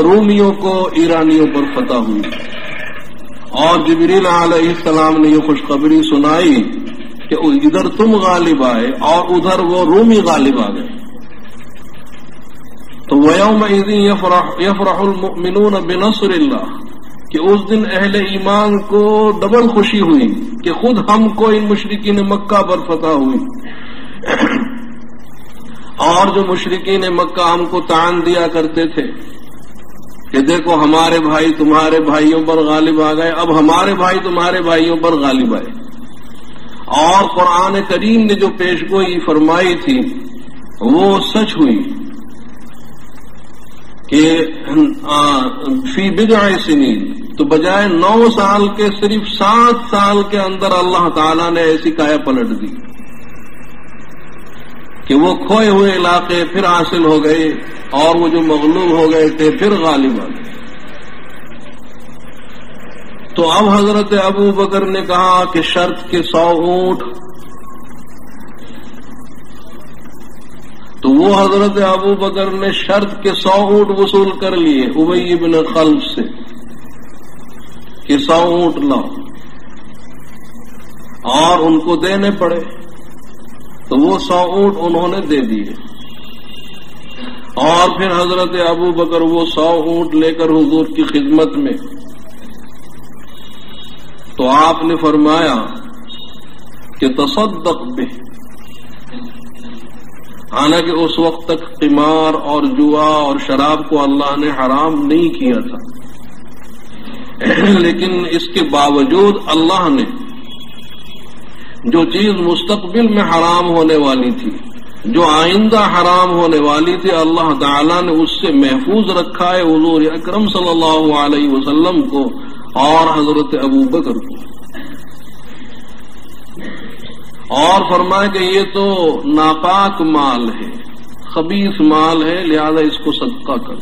رومیوں کو ایرانیوں پر فتح ہوئی، اور جبریل علیہ السلام نے یہ خوشخبری سنائی کہ ادھر تم غالب آئے اور ادھر وہ رومی غالب آ گئے۔ تو وَيَوْمَئِذٍ يَفْرَحُ الْمُؤْمِنُونَ بِنَصْرِ اللَّهِ، کہ اس دن اہل ایمان کو ڈبل خوشی ہوئی کہ خود ہم کو ان مشرکین مکہ پر فتح ہوئی، اور جو مشرکین مکہ ہم کو طعن دیا کرتے تھے کہ دیکھو ہمارے بھائی تمہارے بھائیوں پر غالب آ گئے، اب ہمارے بھائی تمہارے بھائیوں پر غالب آئے۔ اور قرآن کریم نے جو پیشگوئی فرمائی تھی وہ سچ ہوئی کہ فی بضع سنین، تو بجائے 9 سال کے صرف 7 سال کے اندر اللہ تعالیٰ نے ایسی کایا پلٹ دی کہ وہ کھوئے ہوئے علاقے پھر حاصل ہو گئے اور وہ جو مغلوب ہو گئے تھے پھر غالب آ گئے۔ تو اب حضرت ابو بکر نے کہا کہ شرط کے 100 اونٹ، تو وہ حضرت ابو بکر نے شرط کے 100 اونٹ وصول کر لیے ابی بن خلف سے کہ 100 اونٹ لاؤ، اور ان کو دینے پڑے، تو وہ 100 اونٹ انہوں نے دے دیے، اور پھر حضرت ابو بکر وہ 100 اونٹ لے کر حضور کی خدمت میں، تو آپ نے فرمایا کہ تصدق بہ، حالانکہ اس وقت تک قمار اور جوا اور شراب کو اللہ نے حرام نہیں کیا تھا، لیکن اس کے باوجود اللہ نے جو چیز مستقبل میں حرام ہونے والی تھی، جو آئندہ حرام ہونے والی تھی، اللہ تعالیٰ نے اس سے محفوظ رکھا ہے حضور اکرم صلی اللہ علیہ وسلم کو اور حضرت ابو بکر کو، اور فرمایا کہ یہ تو ناپاک مال ہے، خبیث مال ہے، لہذا اس کو صدقہ کر۔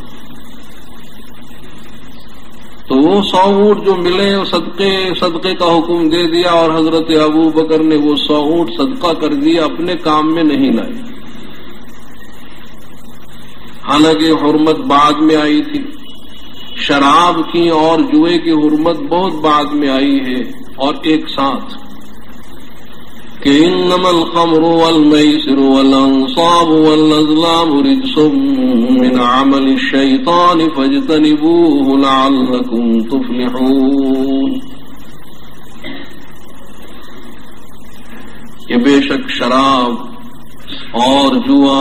تو وہ 100 اونٹ جو ملے صدقے کا حکم دے دیا، اور حضرت ابو بکر نے وہ 100 اونٹ صدقہ کر دیا، اپنے کام میں نہیں لائے، حالانکہ حرمت بعد میں آئی تھی، شراب کی اور جوئے کی حرمت بہت بعد میں آئی ہے، اور ایک ساتھ کہ انما الخمر والمیسر والانصاب والازلام رجس من عمل الشیطان فاجتنبوه لعلکم تفلحون، کہ بے شک شراب اور جوا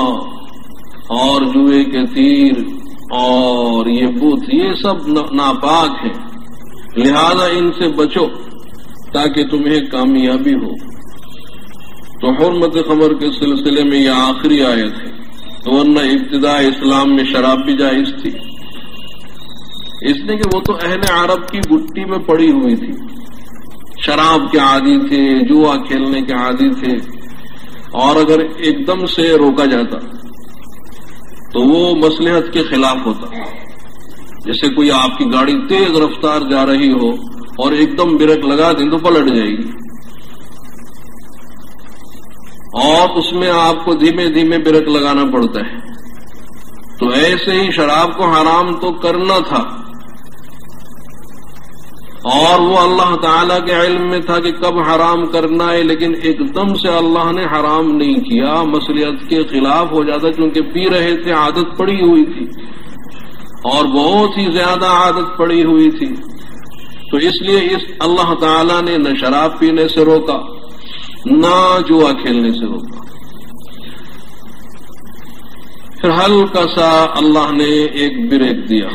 اور جوئے کے تیر اور یہ بت، یہ سب ناپاک ہیں، لہذا ان سے بچو تاکہ تمہیں کامیابی ہو۔ تو حرمت خمر کے سلسلے میں یہ آخری آیت ہے، ورنہ ابتداء اسلام میں شراب بھی جائز تھی، اس لیے کہ وہ تو اہل عرب کی گٹی میں پڑی ہوئی تھی، شراب کے عادی تھے، جوا کھیلنے کے عادی تھے، اور اگر ایک دم سے روکا جاتا تو وہ مصلحت کے خلاف ہوتا، جیسے کوئی آپ کی گاڑی تیز رفتار جا رہی ہو اور ایک دم بریک لگا دیں تو پلٹ جائے گی، اور اس میں آپ کو دھیمے دھیمے بریک لگانا پڑتا ہے، تو ایسے ہی شراب کو حرام تو کرنا تھا، اور وہ اللہ تعالیٰ کے علم میں تھا کہ کب حرام کرنا ہے، لیکن ایک دم سے اللہ نے حرام نہیں کیا، مصلحت کے خلاف ہو جاتا، کیونکہ پی رہے تھے، عادت پڑی ہوئی تھی، اور بہت ہی زیادہ عادت پڑی ہوئی تھی، تو اس لیے اللہ تعالیٰ نے نہ شراب پینے سے روکا نہ جوا کھیلنے سے روکا۔ پھر ہلکا سا اللہ نے ایک بریک دیا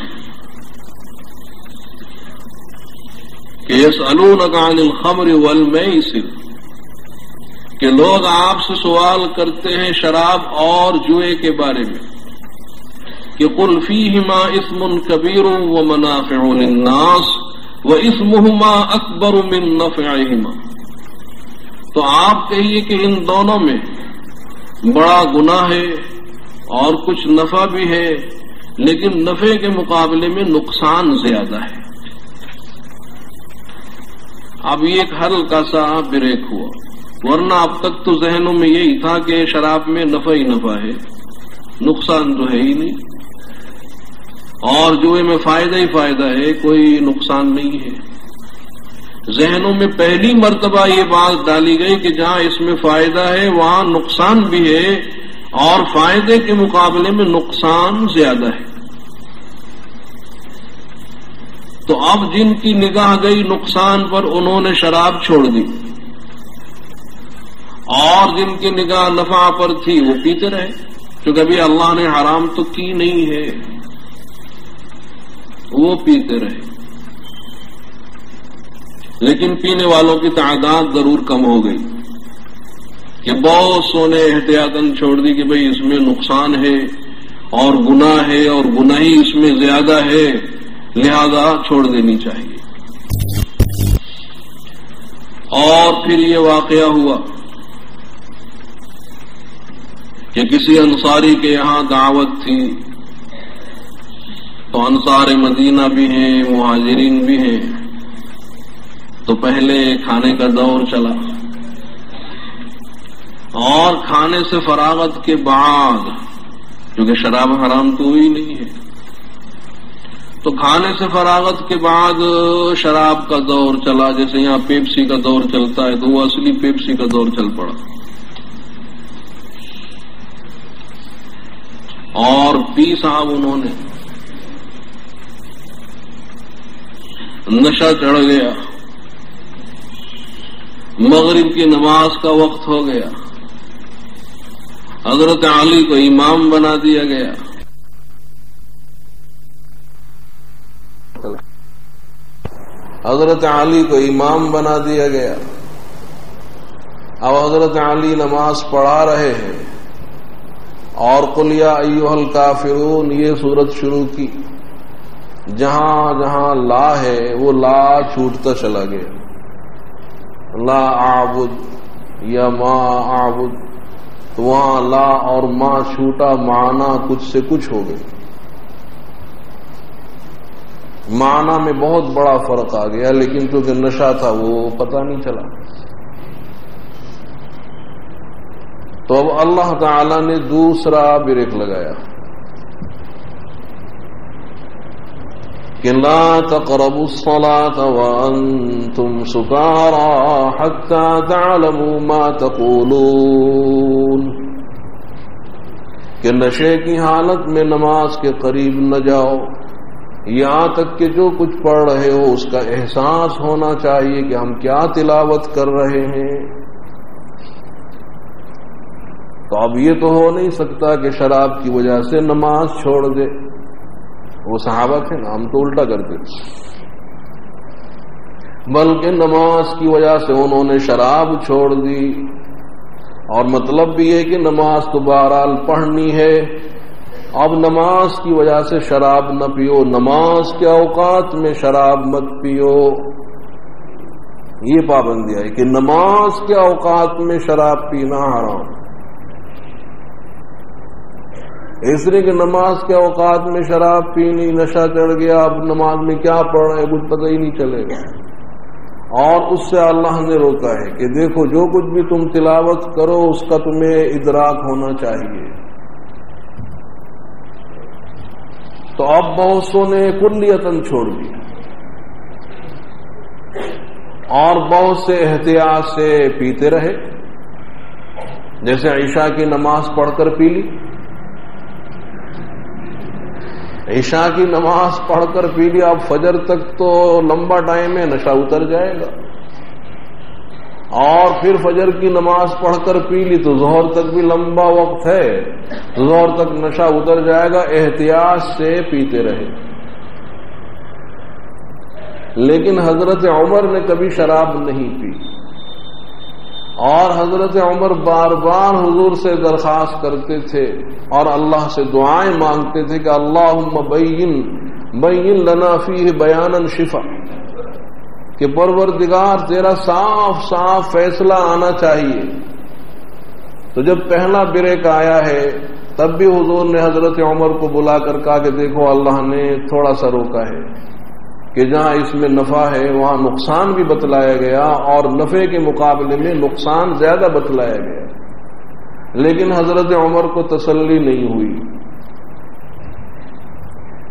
کہ یسألونک عن الخمر والمیسر، کہ لوگ آپ سے سوال کرتے ہیں شراب اور جوئے کے بارے میں، کہ قل فیہما اسم کبیر ومنافع للناس واسمہما اکبر من نفعہما، تو آپ کہیے کہ ان دونوں میں بڑا گناہ ہے اور کچھ نفع بھی ہے، لیکن نفع کے مقابلے میں نقصان زیادہ ہے۔ اب یہ ایک ہلکا سا بریک ہوا، ورنہ اب تک تو ذہنوں میں یہی تھا کہ شراب میں نفع ہی نفع ہے، نقصان تو ہے ہی نہیں، اور جوئے میں فائدہ ہی فائدہ ہے، کوئی نقصان نہیں ہے۔ ذہنوں میں پہلی مرتبہ یہ بات ڈالی گئی کہ جہاں اس میں فائدہ ہے وہاں نقصان بھی ہے، اور فائدے کے مقابلے میں نقصان زیادہ ہے۔ تو اب جن کی نگاہ گئی نقصان پر، انہوں نے شراب چھوڑ دی، اور جن کی نگاہ نفع پر تھی وہ پیتے رہے، کیونکہ ابھی اللہ نے حرام تو کی نہیں ہے، وہ پیتے رہے، لیکن پینے والوں کی تعداد ضرور کم ہو گئی، کہ بہت سو نے احتیاطاً چھوڑ دی کہ بھئی اس میں نقصان ہے، اور گناہ ہے اور گناہی اس میں زیادہ ہے، لہذا چھوڑ دینی چاہیے۔ اور پھر یہ واقعہ ہوا کہ کسی انصاری کے یہاں دعوت تھی، تو انصار مدینہ بھی ہیں، مہاجرین بھی ہیں، تو پہلے کھانے کا دور چلا، اور کھانے سے فراغت کے بعد، کیونکہ شراب حرام تو ہوئی نہیں ہے، تو کھانے سے فراغت کے بعد شراب کا دور چلا، جیسے یہاں پیپسی کا دور چلتا ہے، تو وہ اصلی پیپسی کا دور چل پڑا، اور پی صاحب انہوں نے، نشہ چڑھ گیا، مغرب کی نماز کا وقت ہو گیا، حضرت علی کو امام بنا دیا گیا، حضرت علی کو امام بنا دیا گیا۔ اب حضرت علی نماز پڑھا رہے ہیں اور قل یا ایھا الکافرون یہ سورت شروع کی، جہاں جہاں لا ہے وہ لا چھوٹتا چلا گیا، لا اعبد یا ما اعبد، تو وہاں لا اور ما چھوٹا، معنی کچھ سے کچھ ہو گئی، معنی میں بہت بڑا فرق آ گیا، لیکن چونکہ نشہ تھا وہ پتہ نہیں چلا۔ تو اب اللہ تعالی نے دوسرا بریک لگایا کہ لا تقربوا الصلاة وانتم سکارى حتى تعلموا ما تقولون، کہ نشے کی حالت میں نماز کے قریب نہ جاؤ یہاں تک کہ جو کچھ پڑھ رہے ہو اس کا احساس ہونا چاہیے کہ ہم کیا تلاوت کر رہے ہیں۔ تو اب یہ تو ہو نہیں سکتا کہ شراب کی وجہ سے نماز چھوڑ دے، وہ صحابہ تھے نا، ہم تو الٹا کرتے تھے، بلکہ نماز کی وجہ سے انہوں نے شراب چھوڑ دی، اور مطلب بھی ہے کہ نماز تو بہرحال پڑھنی ہے، اب نماز کی وجہ سے شراب نہ پیو، نماز کے اوقات میں شراب مت پیو، یہ پابندی ہے کہ نماز کے اوقات میں شراب پینا حرام۔ اس لیے کہ نماز کے اوقات میں شراب پینی، نشہ چڑھ گیا، اب نماز میں کیا پڑھ رہے کچھ پتہ ہی نہیں چلے گا، اور اس سے اللہ نے روکا ہے کہ دیکھو جو کچھ بھی تم تلاوت کرو اس کا تمہیں ادراک ہونا چاہیے۔ تو اب بہت سو نے کلیتاً چھوڑ دی، اور بہت سے احتیاط سے پیتے رہے، جیسے عشاء کی نماز پڑھ کر پی لی، عشاء کی نماز پڑھ کر پی لی، اب فجر تک تو لمبا ٹائم ہے، نشہ اتر جائے گا، اور پھر فجر کی نماز پڑھ کر پی لی تو ظہر تک بھی لمبا وقت ہے، ظہر تک نشہ اتر جائے گا، احتیاط سے پیتے رہے۔ لیکن حضرت عمر نے کبھی شراب نہیں پی، اور حضرت عمر بار بار حضور سے درخواست کرتے تھے اور اللہ سے دعائیں مانگتے تھے کہ اللہم بین لنا فیہ بیانا شفا، کہ پروردگار تیرا صاف صاف فیصلہ آنا چاہیے۔ تو جب پہلا بریک آیا ہے تب بھی حضور نے حضرت عمر کو بلا کر کہا کہ دیکھو اللہ نے تھوڑا سا روکا ہے کہ جہاں اس میں نفع ہے وہاں نقصان بھی بتلایا گیا، اور نفع کے مقابلے میں نقصان زیادہ بتلایا گیا، لیکن حضرت عمر کو تسلی نہیں ہوئی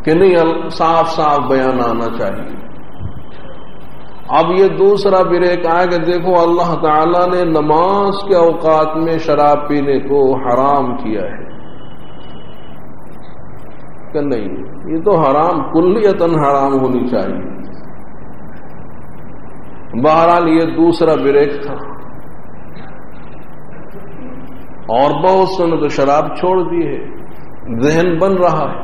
کہ نہیں، صاف صاف بیان آنا چاہیے۔ اب یہ دوسرا بریک آیا کہ دیکھو اللہ تعالی نے نماز کے اوقات میں شراب پینے کو حرام کیا ہے، کہ نہیں یہ تو حرام، کلیتاً حرام ہونی چاہیے۔ بہرحال یہ دوسرا بریک تھا، اور بہت سے نے تو شراب چھوڑ دی ہے، ذہن بن رہا ہے،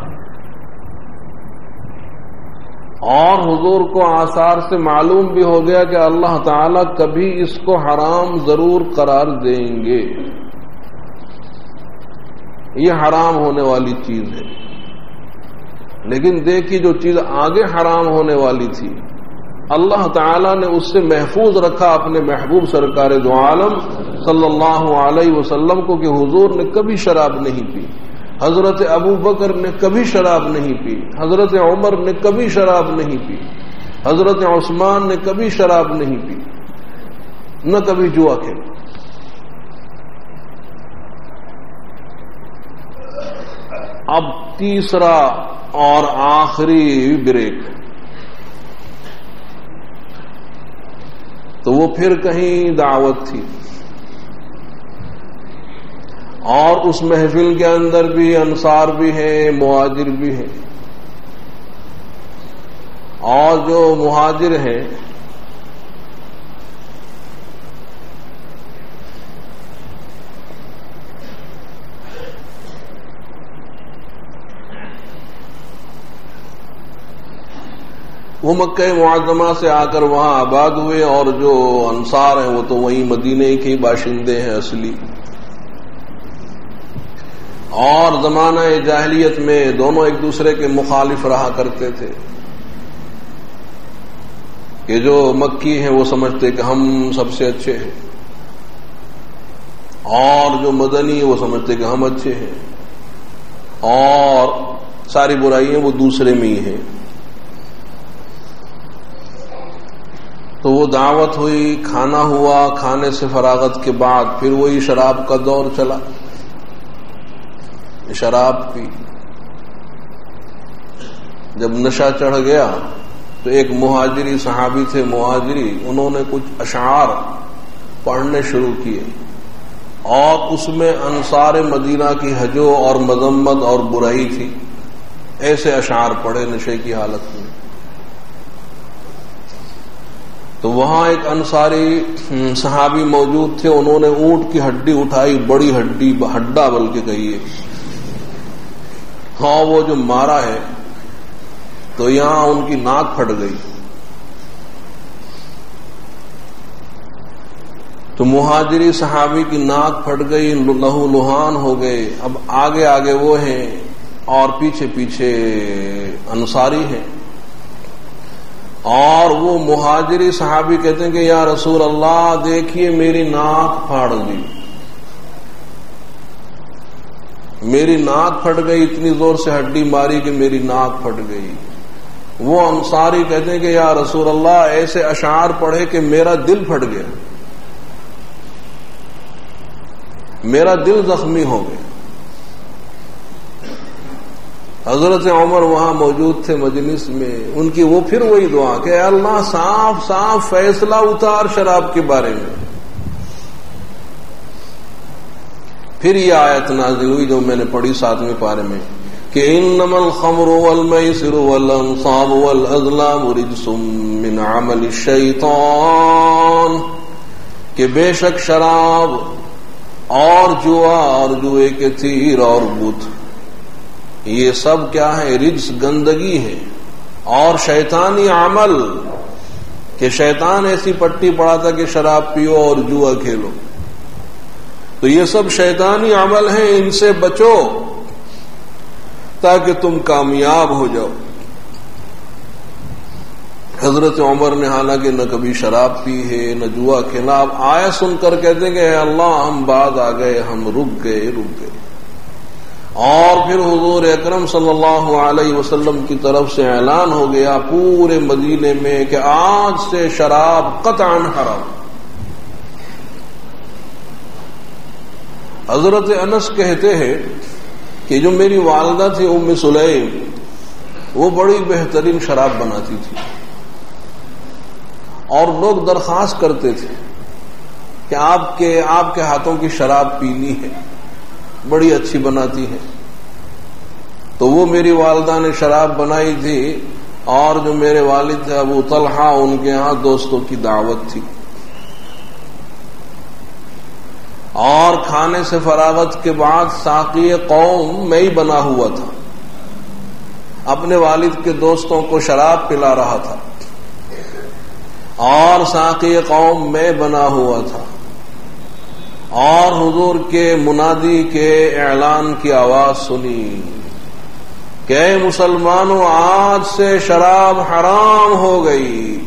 اور حضور کو آثار سے معلوم بھی ہو گیا کہ اللہ تعالی کبھی اس کو حرام ضرور قرار دیں گے، یہ حرام ہونے والی چیز ہے، لیکن دیکھیے جو چیز آگے حرام ہونے والی تھی اللہ تعالیٰ نے اس سے محفوظ رکھا اپنے محبوب سرکار دو عالم صلی اللہ علیہ وسلم کو، کہ حضور نے کبھی شراب نہیں پی، حضرت ابو بکر نے کبھی شراب نہیں پی، حضرت عمر نے کبھی شراب نہیں پی، حضرت عثمان نے کبھی شراب نہیں پی، نہ کبھی جوا کھیلا۔ اب تیسرا اور آخری بریک، تو وہ پھر کہیں دعوت تھی، اور اس محفل کے اندر بھی انصار بھی ہیں، مہاجر بھی ہیں، اور جو مہاجر ہیں وہ مکہ معظمہ سے آ کر وہاں آباد ہوئے، اور جو انصار ہیں وہ تو وہیں مدینے کے باشندے ہیں اصلی۔ اور زمانہ جاہلیت میں دونوں ایک دوسرے کے مخالف رہا کرتے تھے، کہ جو مکی ہیں وہ سمجھتے کہ ہم سب سے اچھے ہیں، اور جو مدنی وہ سمجھتے کہ ہم اچھے ہیں، اور ساری برائیاں وہ دوسرے میں ہی ہیں۔ تو وہ دعوت ہوئی، کھانا ہوا، کھانے سے فراغت کے بعد پھر وہی شراب کا دور چلا، شراب پی۔ جب نشہ چڑھ گیا تو ایک مہاجری صحابی تھے، مہاجری، انہوں نے کچھ اشعار پڑھنے شروع کیے، اور اس میں انصار مدینہ کی ہجو اور مذمت اور برائی تھی۔ ایسے اشعار پڑھے نشے کی حالت میں۔ تو وہاں ایک انصاری صحابی موجود تھے، انہوں نے اونٹ کی ہڈی اٹھائی، بڑی ہڈی، ہڈا بلکہ کہیے، ہاں وہ جو مارا ہے تو یہاں ان کی ناک پھٹ گئی۔ تو مہاجری صحابی کی ناک پھٹ گئی، لہو لہان ہو گئے۔ اب آگے آگے وہ ہیں اور پیچھے پیچھے انصاری ہیں، اور وہ مہاجری صحابی کہتے ہیں کہ یا رسول اللہ دیکھیے میری ناک پھاڑ دی، میری ناک پھٹ گئی، اتنی زور سے ہڈی ماری کہ میری ناک پھٹ گئی۔ وہ انصاری کہتے ہیں کہ یا رسول اللہ ایسے اشعار پڑھے کہ میرا دل پھٹ گیا، میرا دل زخمی ہو گیا۔ حضرت عمر وہاں موجود تھے مجلس میں، ان کی وہ پھر وہی دعا کہ اے اللہ صاف صاف فیصلہ اتار شراب کے بارے میں۔ پھر یہ آیت نازل ہوئی جو میں نے پڑھی 7ویں پارے میں کہ انما الخمر والمیسر والانصاب والازلام رجس من عمل الشیطان، کہ بے شک شراب اور جوا اور جوئے کے تیر اور بت یہ سب کیا ہے؟ رجس، گندگی ہے، اور شیطانی عمل، کہ شیطان ایسی پٹی پڑا تھا کہ شراب پیو اور جوا کھیلو، تو یہ سب شیطانی عمل ہیں، ان سے بچو تاکہ تم کامیاب ہو جاؤ۔ حضرت عمر نے حالانکہ نہ کبھی شراب پی ہے نہ جوا کھیلا، اب آیا سن کر کہتے ہیں کہ اے اللہ ہم بعد آ گئے، ہم رک گئے۔ اور پھر حضور اکرم صلی اللہ علیہ وسلم کی طرف سے اعلان ہو گیا پورے مدینے میں کہ آج سے شراب قطعاً حرام۔ حضرت انس کہتے ہیں کہ جو میری والدہ تھی ام سلیم، وہ بڑی بہترین شراب بناتی تھی، اور لوگ درخواست کرتے تھے کہ آپ کے ہاتھوں کی شراب پینی ہے، بڑی اچھی بناتی ہے۔ تو وہ میری والدہ نے شراب بنائی تھی، اور جو میرے والد تھے ابو طلحہ، ان کے ہاں دوستوں کی دعوت تھی، اور کھانے سے فراغت کے بعد ساقی قوم میں ہی بنا ہوا تھا، اپنے والد کے دوستوں کو شراب پلا رہا تھا، اور ساقی قوم میں بنا ہوا تھا، اور حضور کے منادی کے اعلان کی آواز سنی کہ اے مسلمانوں آج سے شراب حرام ہو گئی.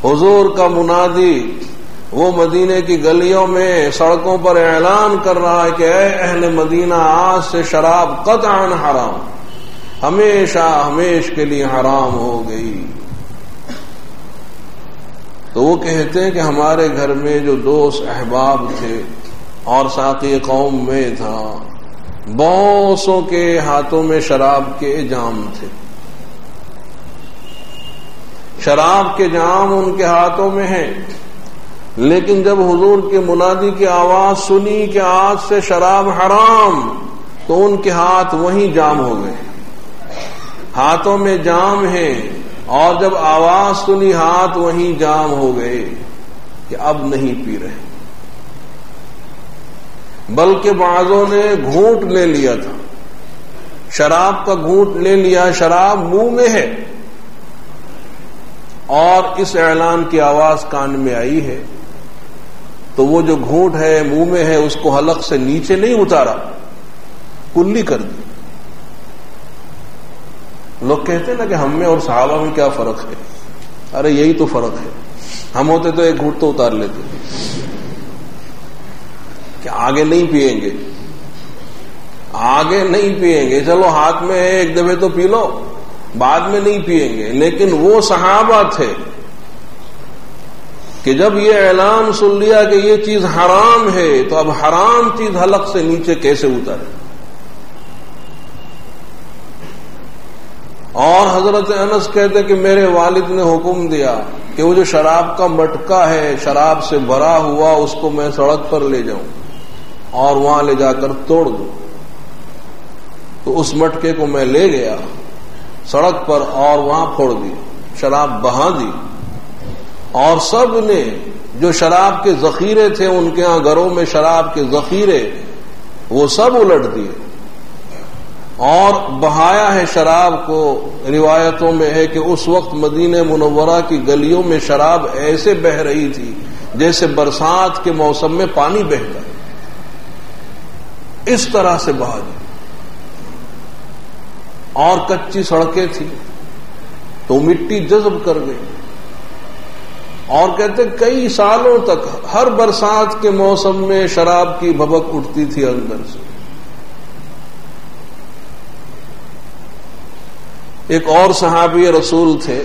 حضور کا منادی وہ مدینے کی گلیوں میں سڑکوں پر اعلان کر رہا ہے کہ اے اہل مدینہ آج سے شراب قطعا حرام، ہمیشہ ہمیش کے لیے حرام ہو گئی. تو وہ کہتے ہیں کہ ہمارے گھر میں جو دوست احباب تھے اور ساقی قوم میں تھا، بہتوں کے ہاتھوں میں شراب کے جام تھے. شراب کے جام ان کے ہاتھوں میں ہیں، لیکن جب حضور کے منادی کی آواز سنی کہ آج سے شراب حرام، تو ان کے ہاتھ وہیں جام ہو گئے. ہاتھوں میں جام ہیں اور جب آواز سنی ہاتھ وہیں جام ہو گئے کہ اب نہیں پی رہے. بلکہ بعضوں نے گھونٹ لے لیا تھا، شراب کا گھونٹ لے لیا، شراب منہ میں ہے اور اس اعلان کی آواز کان میں آئی ہے، تو وہ جو گھونٹ ہے منہ میں ہے اس کو حلق سے نیچے نہیں اتارا، کلی کر دی. لوگ کہتے ہیں نا کہ ہم میں اور صحابہ میں کیا فرق ہے. ارے یہی تو فرق ہے، ہم ہوتے تو ایک گھونٹ تو اتار لیتے کہ آگے نہیں پیئیں گے، آگے نہیں پیئیں گے، چلو ہاتھ میں ہے ایک دفعہ تو پی لو، بعد میں نہیں پیئیں گے. لیکن وہ صحابہ تھے کہ جب یہ اعلان سن لیا کہ یہ چیز حرام ہے تو اب حرام چیز حلق سے نیچے کیسے اتارے. اور حضرت انس کہتے کہ میرے والد نے حکم دیا کہ وہ جو شراب کا مٹکا ہے شراب سے بھرا ہوا اس کو میں سڑک پر لے جاؤں اور وہاں لے جا کر توڑ دوں. تو اس مٹکے کو میں لے گیا سڑک پر اور وہاں پھوڑ دی، شراب بہا دی، اور سب نے جو شراب کے ذخیرے تھے ان کے ہاں گھروں میں شراب کے ذخیرے وہ سب الٹ دیے اور بہایا ہے شراب کو. روایتوں میں ہے کہ اس وقت مدینہ منورہ کی گلیوں میں شراب ایسے بہ رہی تھی جیسے برسات کے موسم میں پانی بہتا ہے، اس طرح سے بہا دی. اور کچی سڑکیں تھیں تو مٹی جذب کر گئی. اور کہتے کئی سالوں تک ہر برسات کے موسم میں شراب کی بھبک اٹھتی تھی اندر سے. ایک اور صحابی رسول تھے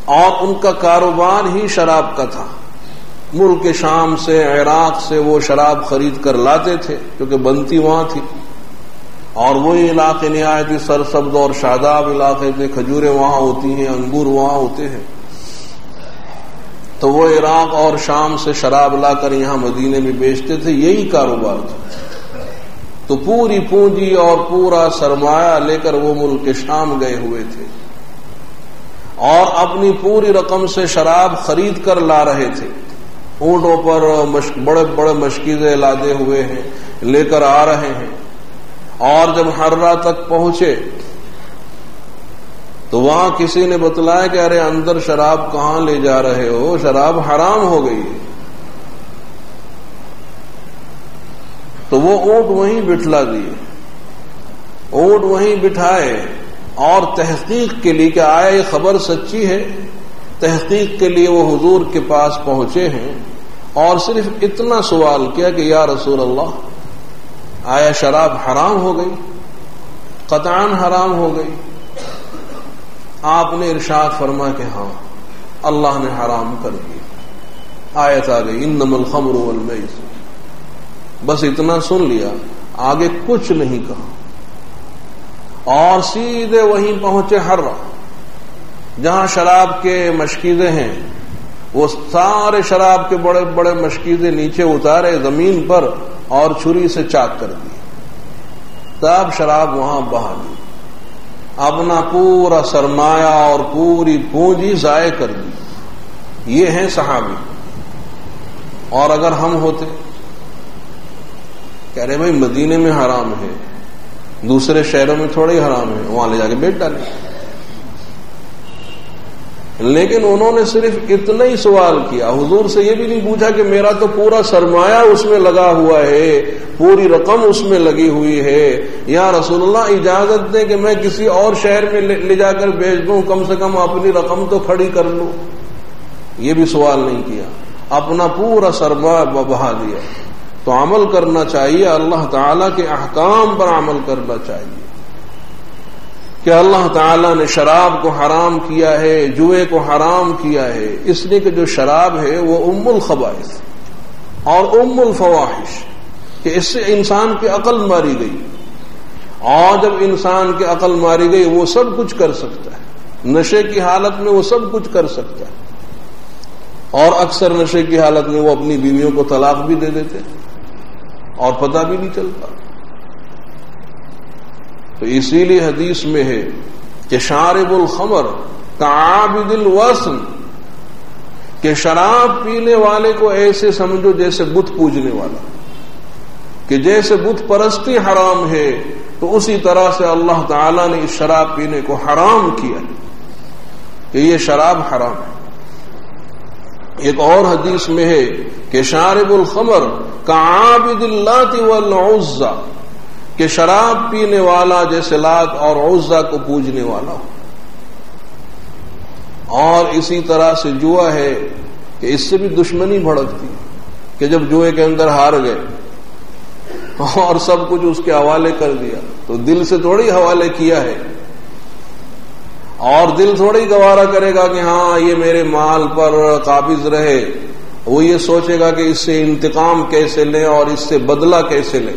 اور ان کا کاروبار ہی شراب کا تھا. ملک شام سے عراق سے وہ شراب خرید کر لاتے تھے کیونکہ بنتی وہاں تھی، اور وہی علاقے نہایت سرسبز اور شاداب علاقے تھے، کھجوریں وہاں ہوتی ہیں، انگور وہاں ہوتے ہیں. تو وہ عراق اور شام سے شراب لا کر یہاں مدینے میں بیچتے تھے، یہی کاروبار تھا. تو پوری پونجی اور پورا سرمایہ لے کر وہ ملک شام گئے ہوئے تھے اور اپنی پوری رقم سے شراب خرید کر لا رہے تھے. اونٹوں پر بڑے بڑے مشکیزیں لادے ہوئے ہیں، لے کر آ رہے ہیں. اور جب حرہ تک پہنچے تو وہاں کسی نے بتلایا کہ ارے اندر شراب کہاں لے جا رہے ہو، شراب حرام ہو گئی. تو وہ اونٹ وہیں بٹھلا دیے، اونٹ وہیں بٹھائے اور تحقیق کے لیے کہ آیا یہ خبر سچی ہے، تحقیق کے لیے وہ حضور کے پاس پہنچے ہیں اور صرف اتنا سوال کیا کہ یا رسول اللہ آیا شراب حرام ہو گئی؟ قطعاً حرام ہو گئی. آپ نے ارشاد فرمایا کہ ہاں اللہ نے حرام کر دی. آیت آ گئی انما الخمر والمیسر. بس اتنا سن لیا، آگے کچھ نہیں کہا اور سیدھے وہیں پہنچے حرہ جہاں شراب کے مشکیزیں ہیں. وہ سارے شراب کے بڑے بڑے مشکیزیں نیچے اتارے زمین پر اور چھری سے چاک کر دی. تب شراب وہاں بہا دی، اپنا پورا سرمایہ اور پوری پونجی ضائع کر دی. یہ ہیں صحابی. اور اگر ہم ہوتے کہہ رہے بھائی مدینے میں حرام ہے، دوسرے شہروں میں تھوڑا ہی حرام ہے، وہاں لے جا کے بیچ ڈالیں. لیکن انہوں نے صرف اتنا ہی سوال کیا، حضور سے یہ بھی نہیں پوچھا کہ میرا تو پورا سرمایہ اس میں لگا ہوا ہے، پوری رقم اس میں لگی ہوئی ہے، یا رسول اللہ اجازت دیں کہ میں کسی اور شہر میں لے جا کر بیچ دوں، کم سے کم اپنی رقم تو کھڑی کر لوں. یہ بھی سوال نہیں کیا، اپنا پورا سرمایہ بہا دیا. تو عمل کرنا چاہیے، اللہ تعالیٰ کے احکام پر عمل کرنا چاہیے کہ اللہ تعالیٰ نے شراب کو حرام کیا ہے، جوئے کو حرام کیا ہے، اس لیے کہ جو شراب ہے وہ ام الخبائث اور ام الفواحش، کہ اس سے انسان کی عقل ماری گئی، اور جب انسان کی عقل ماری گئی وہ سب کچھ کر سکتا ہے، نشے کی حالت میں وہ سب کچھ کر سکتا ہے، اور اکثر نشے کی حالت میں وہ اپنی بیویوں کو طلاق بھی دے دیتے اور پتہ بھی نہیں چلتا. تو اسی لیے حدیث میں ہے کہ شارب الخمر کعابد الوثن، کہ شراب پینے والے کو ایسے سمجھو جیسے بت پوجنے والا، کہ جیسے بت پرستی حرام ہے تو اسی طرح سے اللہ تعالیٰ نے اس شراب پینے کو حرام کیا کہ یہ شراب حرام ہے. ایک اور حدیث میں ہے کہ شارب الخمر کعابد اللات والعزى، کہ شراب پینے والا جیسے لات اور عزا کو پوجنے والا ہو. اور اسی طرح سے جوا ہے کہ اس سے بھی دشمنی بھڑکتی کہ جب جوئے کے اندر ہار گئے اور سب کچھ اس کے حوالے کر دیا تو دل سے تھوڑی حوالے کیا ہے، اور دل تھوڑی گوارا کرے گا کہ ہاں یہ میرے مال پر قابض رہے. وہ یہ سوچے گا کہ اس سے انتقام کیسے لیں اور اس سے بدلہ کیسے لیں،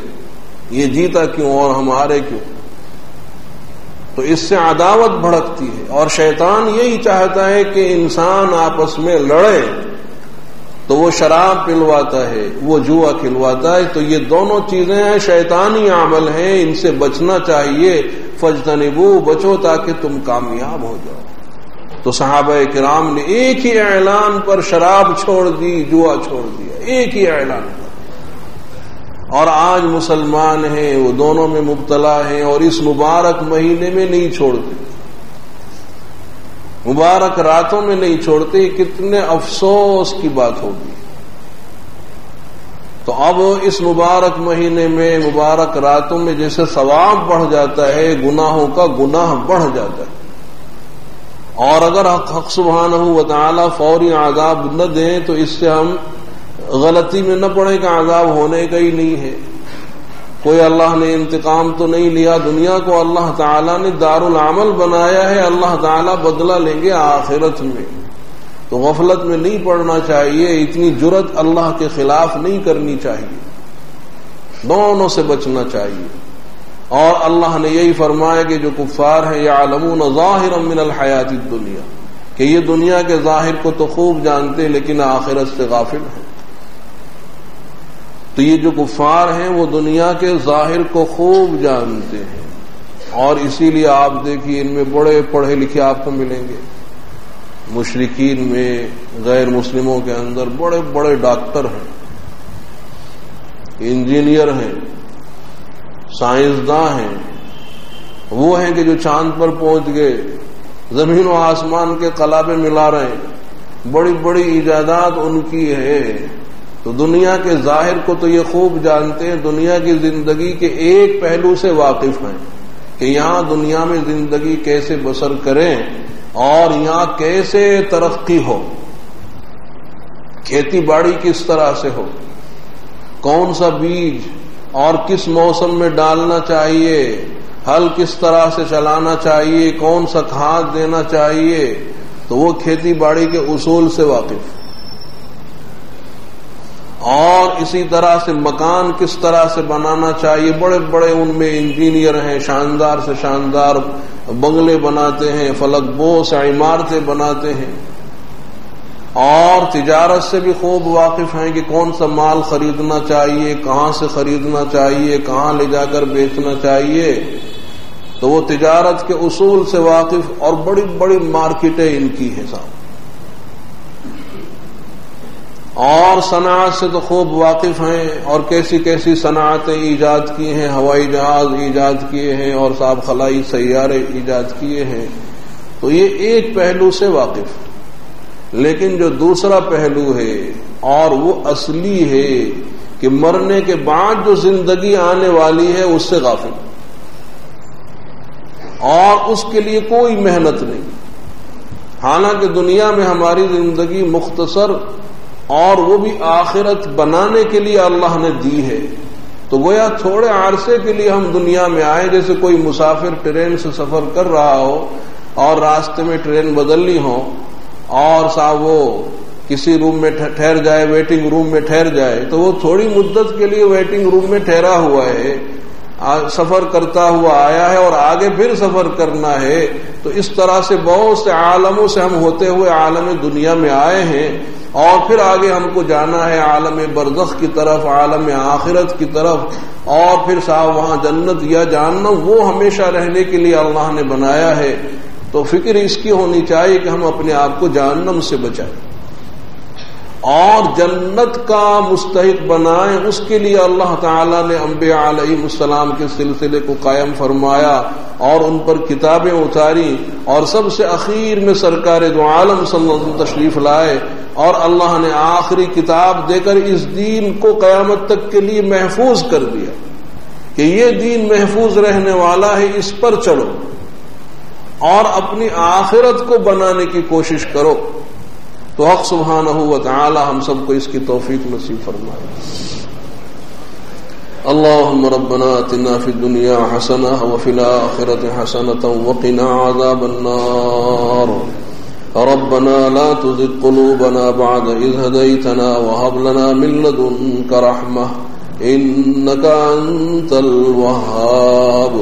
یہ جیتا کیوں اور ہم ہارے کیوں. تو اس سے عداوت بھڑکتی ہے، اور شیطان یہی چاہتا ہے کہ انسان آپس میں لڑے، تو وہ شراب پلواتا ہے، وہ جوا کھلواتا ہے. تو یہ دونوں چیزیں ہیں شیطانی عمل ہیں، ان سے بچنا چاہیے. فاجتنبوا، بچو تاکہ تم کامیاب ہو جاؤ. تو صحابہ کرام نے ایک ہی اعلان پر شراب چھوڑ دی، جوا چھوڑ دیا، ایک ہی اعلان پر. اور آج مسلمان ہیں وہ دونوں میں مبتلا ہیں اور اس مبارک مہینے میں نہیں چھوڑتے، مبارک راتوں میں نہیں چھوڑتے. کتنے افسوس کی بات ہوگی. تو اب اس مبارک مہینے میں مبارک راتوں میں جیسے ثواب بڑھ جاتا ہے، گناہوں کا گناہ بڑھ جاتا ہے. اور اگر حق سبحانہ و تعالی فوری عذاب نہ دیں تو اس سے ہم غلطی میں نہ پڑے کہ عذاب ہونے کا ہی نہیں ہے. کوئی اللہ نے انتقام تو نہیں لیا، دنیا کو اللہ تعالیٰ نے دار العمل بنایا ہے، اللہ تعالیٰ بدلہ لیں گے آخرت میں. تو غفلت میں نہیں پڑنا چاہیے، اتنی جرت اللہ کے خلاف نہیں کرنی چاہیے، دونوں سے بچنا چاہیے. اور اللہ نے یہی فرمایا کہ جو کفار ہیں یعلمون ظاہرا من الحیات الدنیا، کہ یہ دنیا کے ظاہر کو تو خوب جانتے لیکن آخرت سے غافل ہیں. تو یہ جو کفار ہیں وہ دنیا کے ظاہر کو خوب جانتے ہیں، اور اسی لیے آپ دیکھیے ان میں بڑے پڑھے لکھے آپ کو ملیں گے. مشرکین میں غیر مسلموں کے اندر بڑے بڑے ڈاکٹر ہیں، انجینئر ہیں، سائنسداں ہیں، وہ ہیں کہ جو چاند پر پہنچ گئے، زمین و آسمان کے قلابے ملا رہے ہیں، بڑی بڑی ایجادات ان کی ہے. تو دنیا کے ظاہر کو تو یہ خوب جانتے ہیں، دنیا کی زندگی کے ایک پہلو سے واقف ہیں کہ یہاں دنیا میں زندگی کیسے بسر کریں اور یہاں کیسے ترقی ہو، کھیتی باڑی کس طرح سے ہو، کون سا بیج اور کس موسم میں ڈالنا چاہیے، ہل کس طرح سے چلانا چاہیے، کون سا کھاد دینا چاہیے. تو وہ کھیتی باڑی کے اصول سے واقف. اور اسی طرح سے مکان کس طرح سے بنانا چاہیے، بڑے بڑے ان میں انجینئر ہیں، شاندار سے شاندار بنگلے بناتے ہیں، فلک بوس عمارتیں بناتے ہیں. اور تجارت سے بھی خوب واقف ہیں کہ کون سا مال خریدنا چاہیے، کہاں سے خریدنا چاہیے، کہاں لے جا کر بیچنا چاہیے. تو وہ تجارت کے اصول سے واقف، اور بڑی بڑی مارکیٹیں ان کی ہیں صاحب. اور صنعت سے تو خوب واقف ہیں، اور کیسی کیسی صنعتیں ایجاد کی ہیں، ہوائی جہاز ایجاد کیے ہیں اور صاحب خلائی سیارے ایجاد کیے ہیں. تو یہ ایک پہلو سے واقف. لیکن جو دوسرا پہلو ہے اور وہ اصلی ہے کہ مرنے کے بعد جو زندگی آنے والی ہے اس سے غافل، اور اس کے لیے کوئی محنت نہیں۔ حالانکہ دنیا میں ہماری زندگی مختصر اور وہ بھی آخرت بنانے کے لیے اللہ نے دی ہے، تو گویا تھوڑے عرصے کے لیے ہم دنیا میں آئے، جیسے کوئی مسافر ٹرین سے سفر کر رہا ہو اور راستے میں ٹرین بدلنی ہو اور صاحب وہ کسی روم میں ٹھہر جائے، ویٹنگ روم میں ٹھہر جائے، تو وہ تھوڑی مدت کے لیے ویٹنگ روم میں ٹھہرا ہوا ہے، سفر کرتا ہوا آیا ہے اور آگے پھر سفر کرنا ہے۔ تو اس طرح سے بہت سے عالموں سے ہم ہوتے ہوئے عالم دنیا میں آئے ہیں، اور پھر آگے ہم کو جانا ہے عالم برزخ کی طرف، عالم آخرت کی طرف، اور پھر صاحب وہاں جنت یا جہنم وہ ہمیشہ رہنے کے لیے اللہ نے بنایا ہے۔ تو فکر اس کی ہونی چاہیے کہ ہم اپنے آپ کو جہنم سے بچائیں اور جنت کا مستحق بنائیں۔ اس کے لیے اللہ تعالیٰ نے انبیاء علیہ السلام کے سلسلے کو قائم فرمایا اور ان پر کتابیں اتاری، اور سب سے اخیر میں سرکار دو عالم صلی اللہ علیہ وسلم تشریف لائے، اور اللہ نے آخری کتاب دے کر اس دین کو قیامت تک کے لیے محفوظ کر دیا کہ یہ دین محفوظ رہنے والا ہے، اس پر چلو اور اپنی آخرت کو بنانے کی کوشش کرو۔ تو حق سبحانہ و تعالی ہم سب کو اس کی توفیق نصیب فرمائے۔ اللهم ربنا آتنا في الدنيا حسنة وفي الآخرة حسنة وقنا عذاب النار۔ ربنا لا تزغ قلوبنا بعد إذ هديتنا وهب لنا من لدنك رحمة إنك أنت الوهاب۔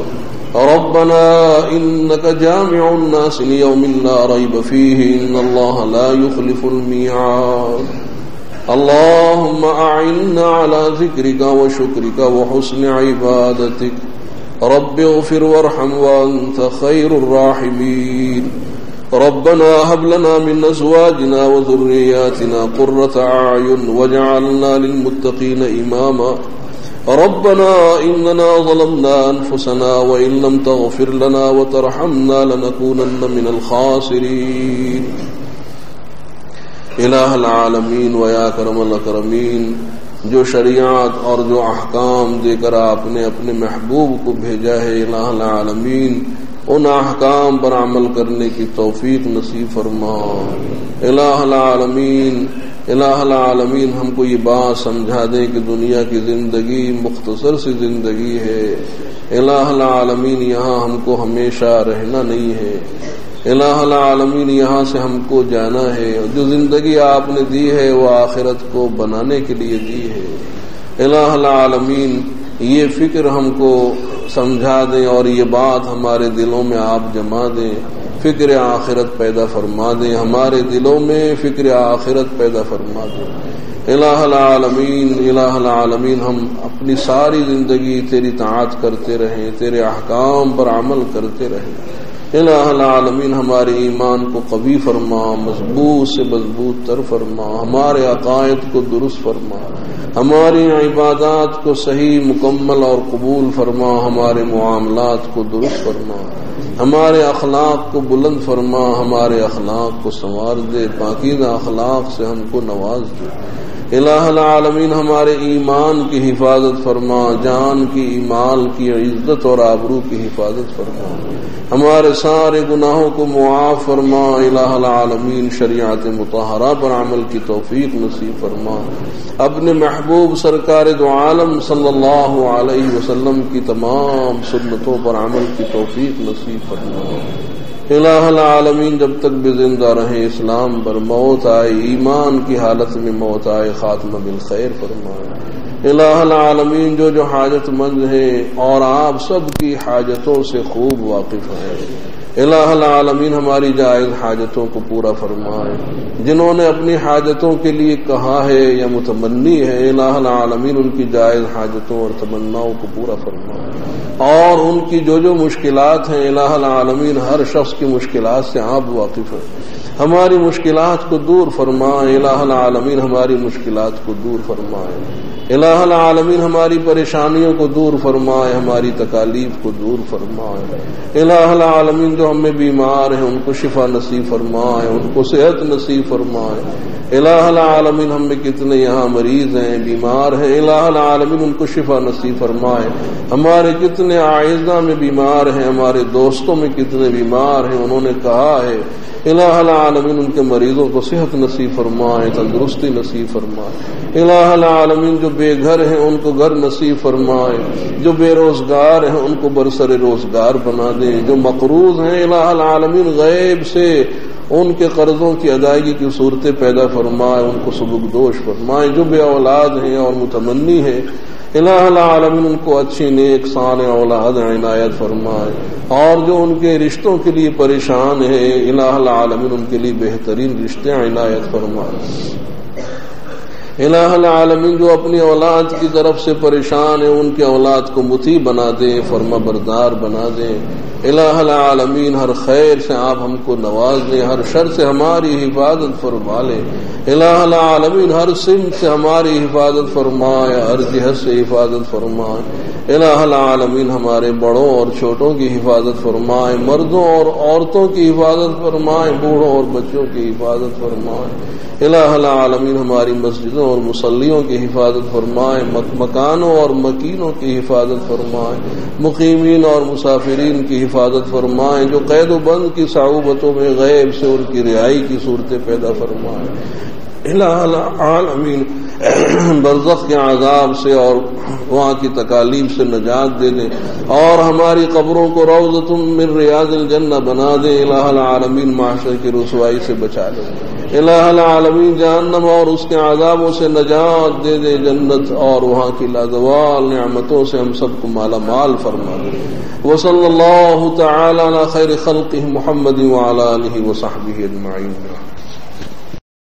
ربنا إنك جامع الناس ليوم لا ريب فيه إن الله لا يخلف الميعاد۔ اللهم أعنا على ذكرك وشكرك وحسن عبادتك رب اغفر وارحم وأنت خير الراحمين۔ ربنا هب لنا من أزواجنا وذرياتنا قرة أعين واجعلنا للمتقين إماما۔ ربنا إننا ظلمنا أنفسنا وإن لم تغفر لنا وترحمنا لنكونن من الخاسرين۔ الہ العالمین و یا کرم الاکرمین، جو شریعت اور جو احکام دے کر آپ نے اپنے محبوب کو بھیجا ہے، الہ العالمین ان احکام پر عمل کرنے کی توفیق نصیب فرما۔ الہ العالمین، الہ العالمین ہم کو یہ بات سمجھا دیں کہ دنیا کی زندگی مختصر سی زندگی ہے۔ الہ العالمین یہاں ہم کو ہمیشہ رہنا نہیں ہے۔ الہ العالمین یہاں سے ہم کو جانا ہے، جو زندگی آپ نے دی ہے وہ آخرت کو بنانے کے لیے دی ہے۔ الہ العالمین یہ فکر ہم کو سمجھا دیں اور یہ بات ہمارے دلوں میں آپ جما دیں، فکر آخرت پیدا فرما دیں، ہمارے دلوں میں فکر آخرت پیدا فرما دیں۔ الہ العالمین، الہ العالمین ہم اپنی ساری زندگی تیری طاعت کرتے رہیں، تیرے احکام پر عمل کرتے رہیں۔ الہ العالمین ہمارے ایمان کو قوی فرما، مضبوط سے مضبوط تر فرما، ہمارے عقائد کو درست فرما، ہماری عبادات کو صحیح مکمل اور قبول فرما، ہمارے معاملات کو درست فرما، ہمارے اخلاق کو بلند فرما، ہمارے اخلاق کو سنوار دے، پاکیزہ اخلاق سے ہم کو نواز دے۔ الہ العالمین ہمارے ایمان کی حفاظت فرما، جان کی، مال کی، عزت اور آبرو کی حفاظت فرما، ہمارے سارے گناہوں کو معاف فرما۔ الہ العالمین شریعت مطہرہ پر عمل کی توفیق نصیب فرما، اپنے محبوب سرکار دو عالم صلی اللہ علیہ وسلم کی تمام سنتوں پر عمل کی توفیق نصیب فرما۔ الہ العالمین جب تک بھی زندہ رہے اسلام پر، موت آئے ایمان کی حالت میں موت آئے، خاتمہ بالخیر فرمائے۔ الہ العالمین جو جو حاجت مند ہیں اور آپ سب کی حاجتوں سے خوب واقف ہیں، الہ العالمین ہماری جائز حاجتوں کو پورا فرمائے۔ جنہوں نے اپنی حاجتوں کے لیے کہا ہے یا متمنی ہے، الہ العالمین ان کی جائز حاجتوں اور تمناؤں کو پورا فرمائے، اور ان کی جو جو مشکلات ہیں الہ العالمین ہر شخص کی مشکلات سے آپ واقف ہیں، ہماری مشکلات کو دور فرمائے۔ الہ العالمین ہماری مشکلات کو دور فرمائے۔ الہ العالمین ہماری پریشانیوں کو دور فرمائے، ہماری تکالیف کو دور فرمائے۔ الہ العالمین جو ہم میں بیمار ہیں ان کو شفا نصیب فرمائے، ان کو صحت نصیب فرمائے۔ الہ العالمین ہم میں کتنے یہاں مریض ہیں، بیمار ہیں، الہ العالمین ان کو شفا نصیب فرمائے۔ ہمارے کتنے اعزاء میں بیمار ہیں، ہمارے دوستوں میں کتنے بیمار ہیں، انہوں نے کہا ہے الہ العالمین ان کے مریضوں کو صحت نصیب فرمائے، تندرستی نصیب فرمائے۔ الہ العالمین جو بے گھر ہیں ان کو گھر نصیب فرمائے، جو بے روزگار ہیں ان کو برسر روزگار بنا دیں، جو مقروض ہیں الہ العالمین غیب سے ان کے قرضوں کی ادائیگی کی صورتیں پیدا فرمائے، ان کو سبکدوش فرمائے۔ جو بے اولاد ہیں اور متمنی ہیں الہ العالمین ان کو اچھی نیک صالح اولاد عنایت فرمائے، اور جو ان کے رشتوں کے لیے پریشان ہیں الہ العالمین ان کے لیے بہترین رشتے عنایت فرمائے۔ الہ العالمین جو اپنی اولاد کی طرف سے پریشان ہیں ان کی اولاد کو مطیع بنا دیں، فرما بردار بنا دیں۔ الہ العالمین ہر خیر سے آپ ہم کو نواز دیں، ہر شر سے ہماری حفاظت فرما لیں۔ الہ العالمین ہر سمت سے ہماری حفاظت فرمائے، ہر جہت سے حفاظت فرمائے۔ الہ العالمین ہمارے بڑوں اور چھوٹوں کی حفاظت فرمائے، مردوں اور عورتوں کی حفاظت فرمائے، بوڑھوں اور بچوں کی حفاظت فرمائے۔ الہ العالمین ہماری مسجدوں اور مصلیوں کی حفاظت فرمائے، مکانوں اور مکینوں کی حفاظت فرمائے، مقیمین اور مسافرین کی حفاظت فرمائے، جو قید و بند کی صعوبتوں میں غیب سے ان کی رہائی کی صورتیں پیدا فرمائے۔ الہ العالمین برزخ کے عذاب سے اور وہاں کی تکالیف سے نجات دے دیں، اور ہماری قبروں کو روضۃ من ریاض الجنہ بنا دیں۔ الہ العالمین معاشر کی رسوائی سے بچا لیں۔ الہ العالمین جہنم اور اس کے عذابوں سے نجات دے دے، جنت اور وہاں کی لازوال نعمتوں سے ہم سب کو مالا مال فرما دے۔ وصلی اللہ تعالی علی خیر خلقہ محمد وعلی آلہ وصحبہ اجمعین۔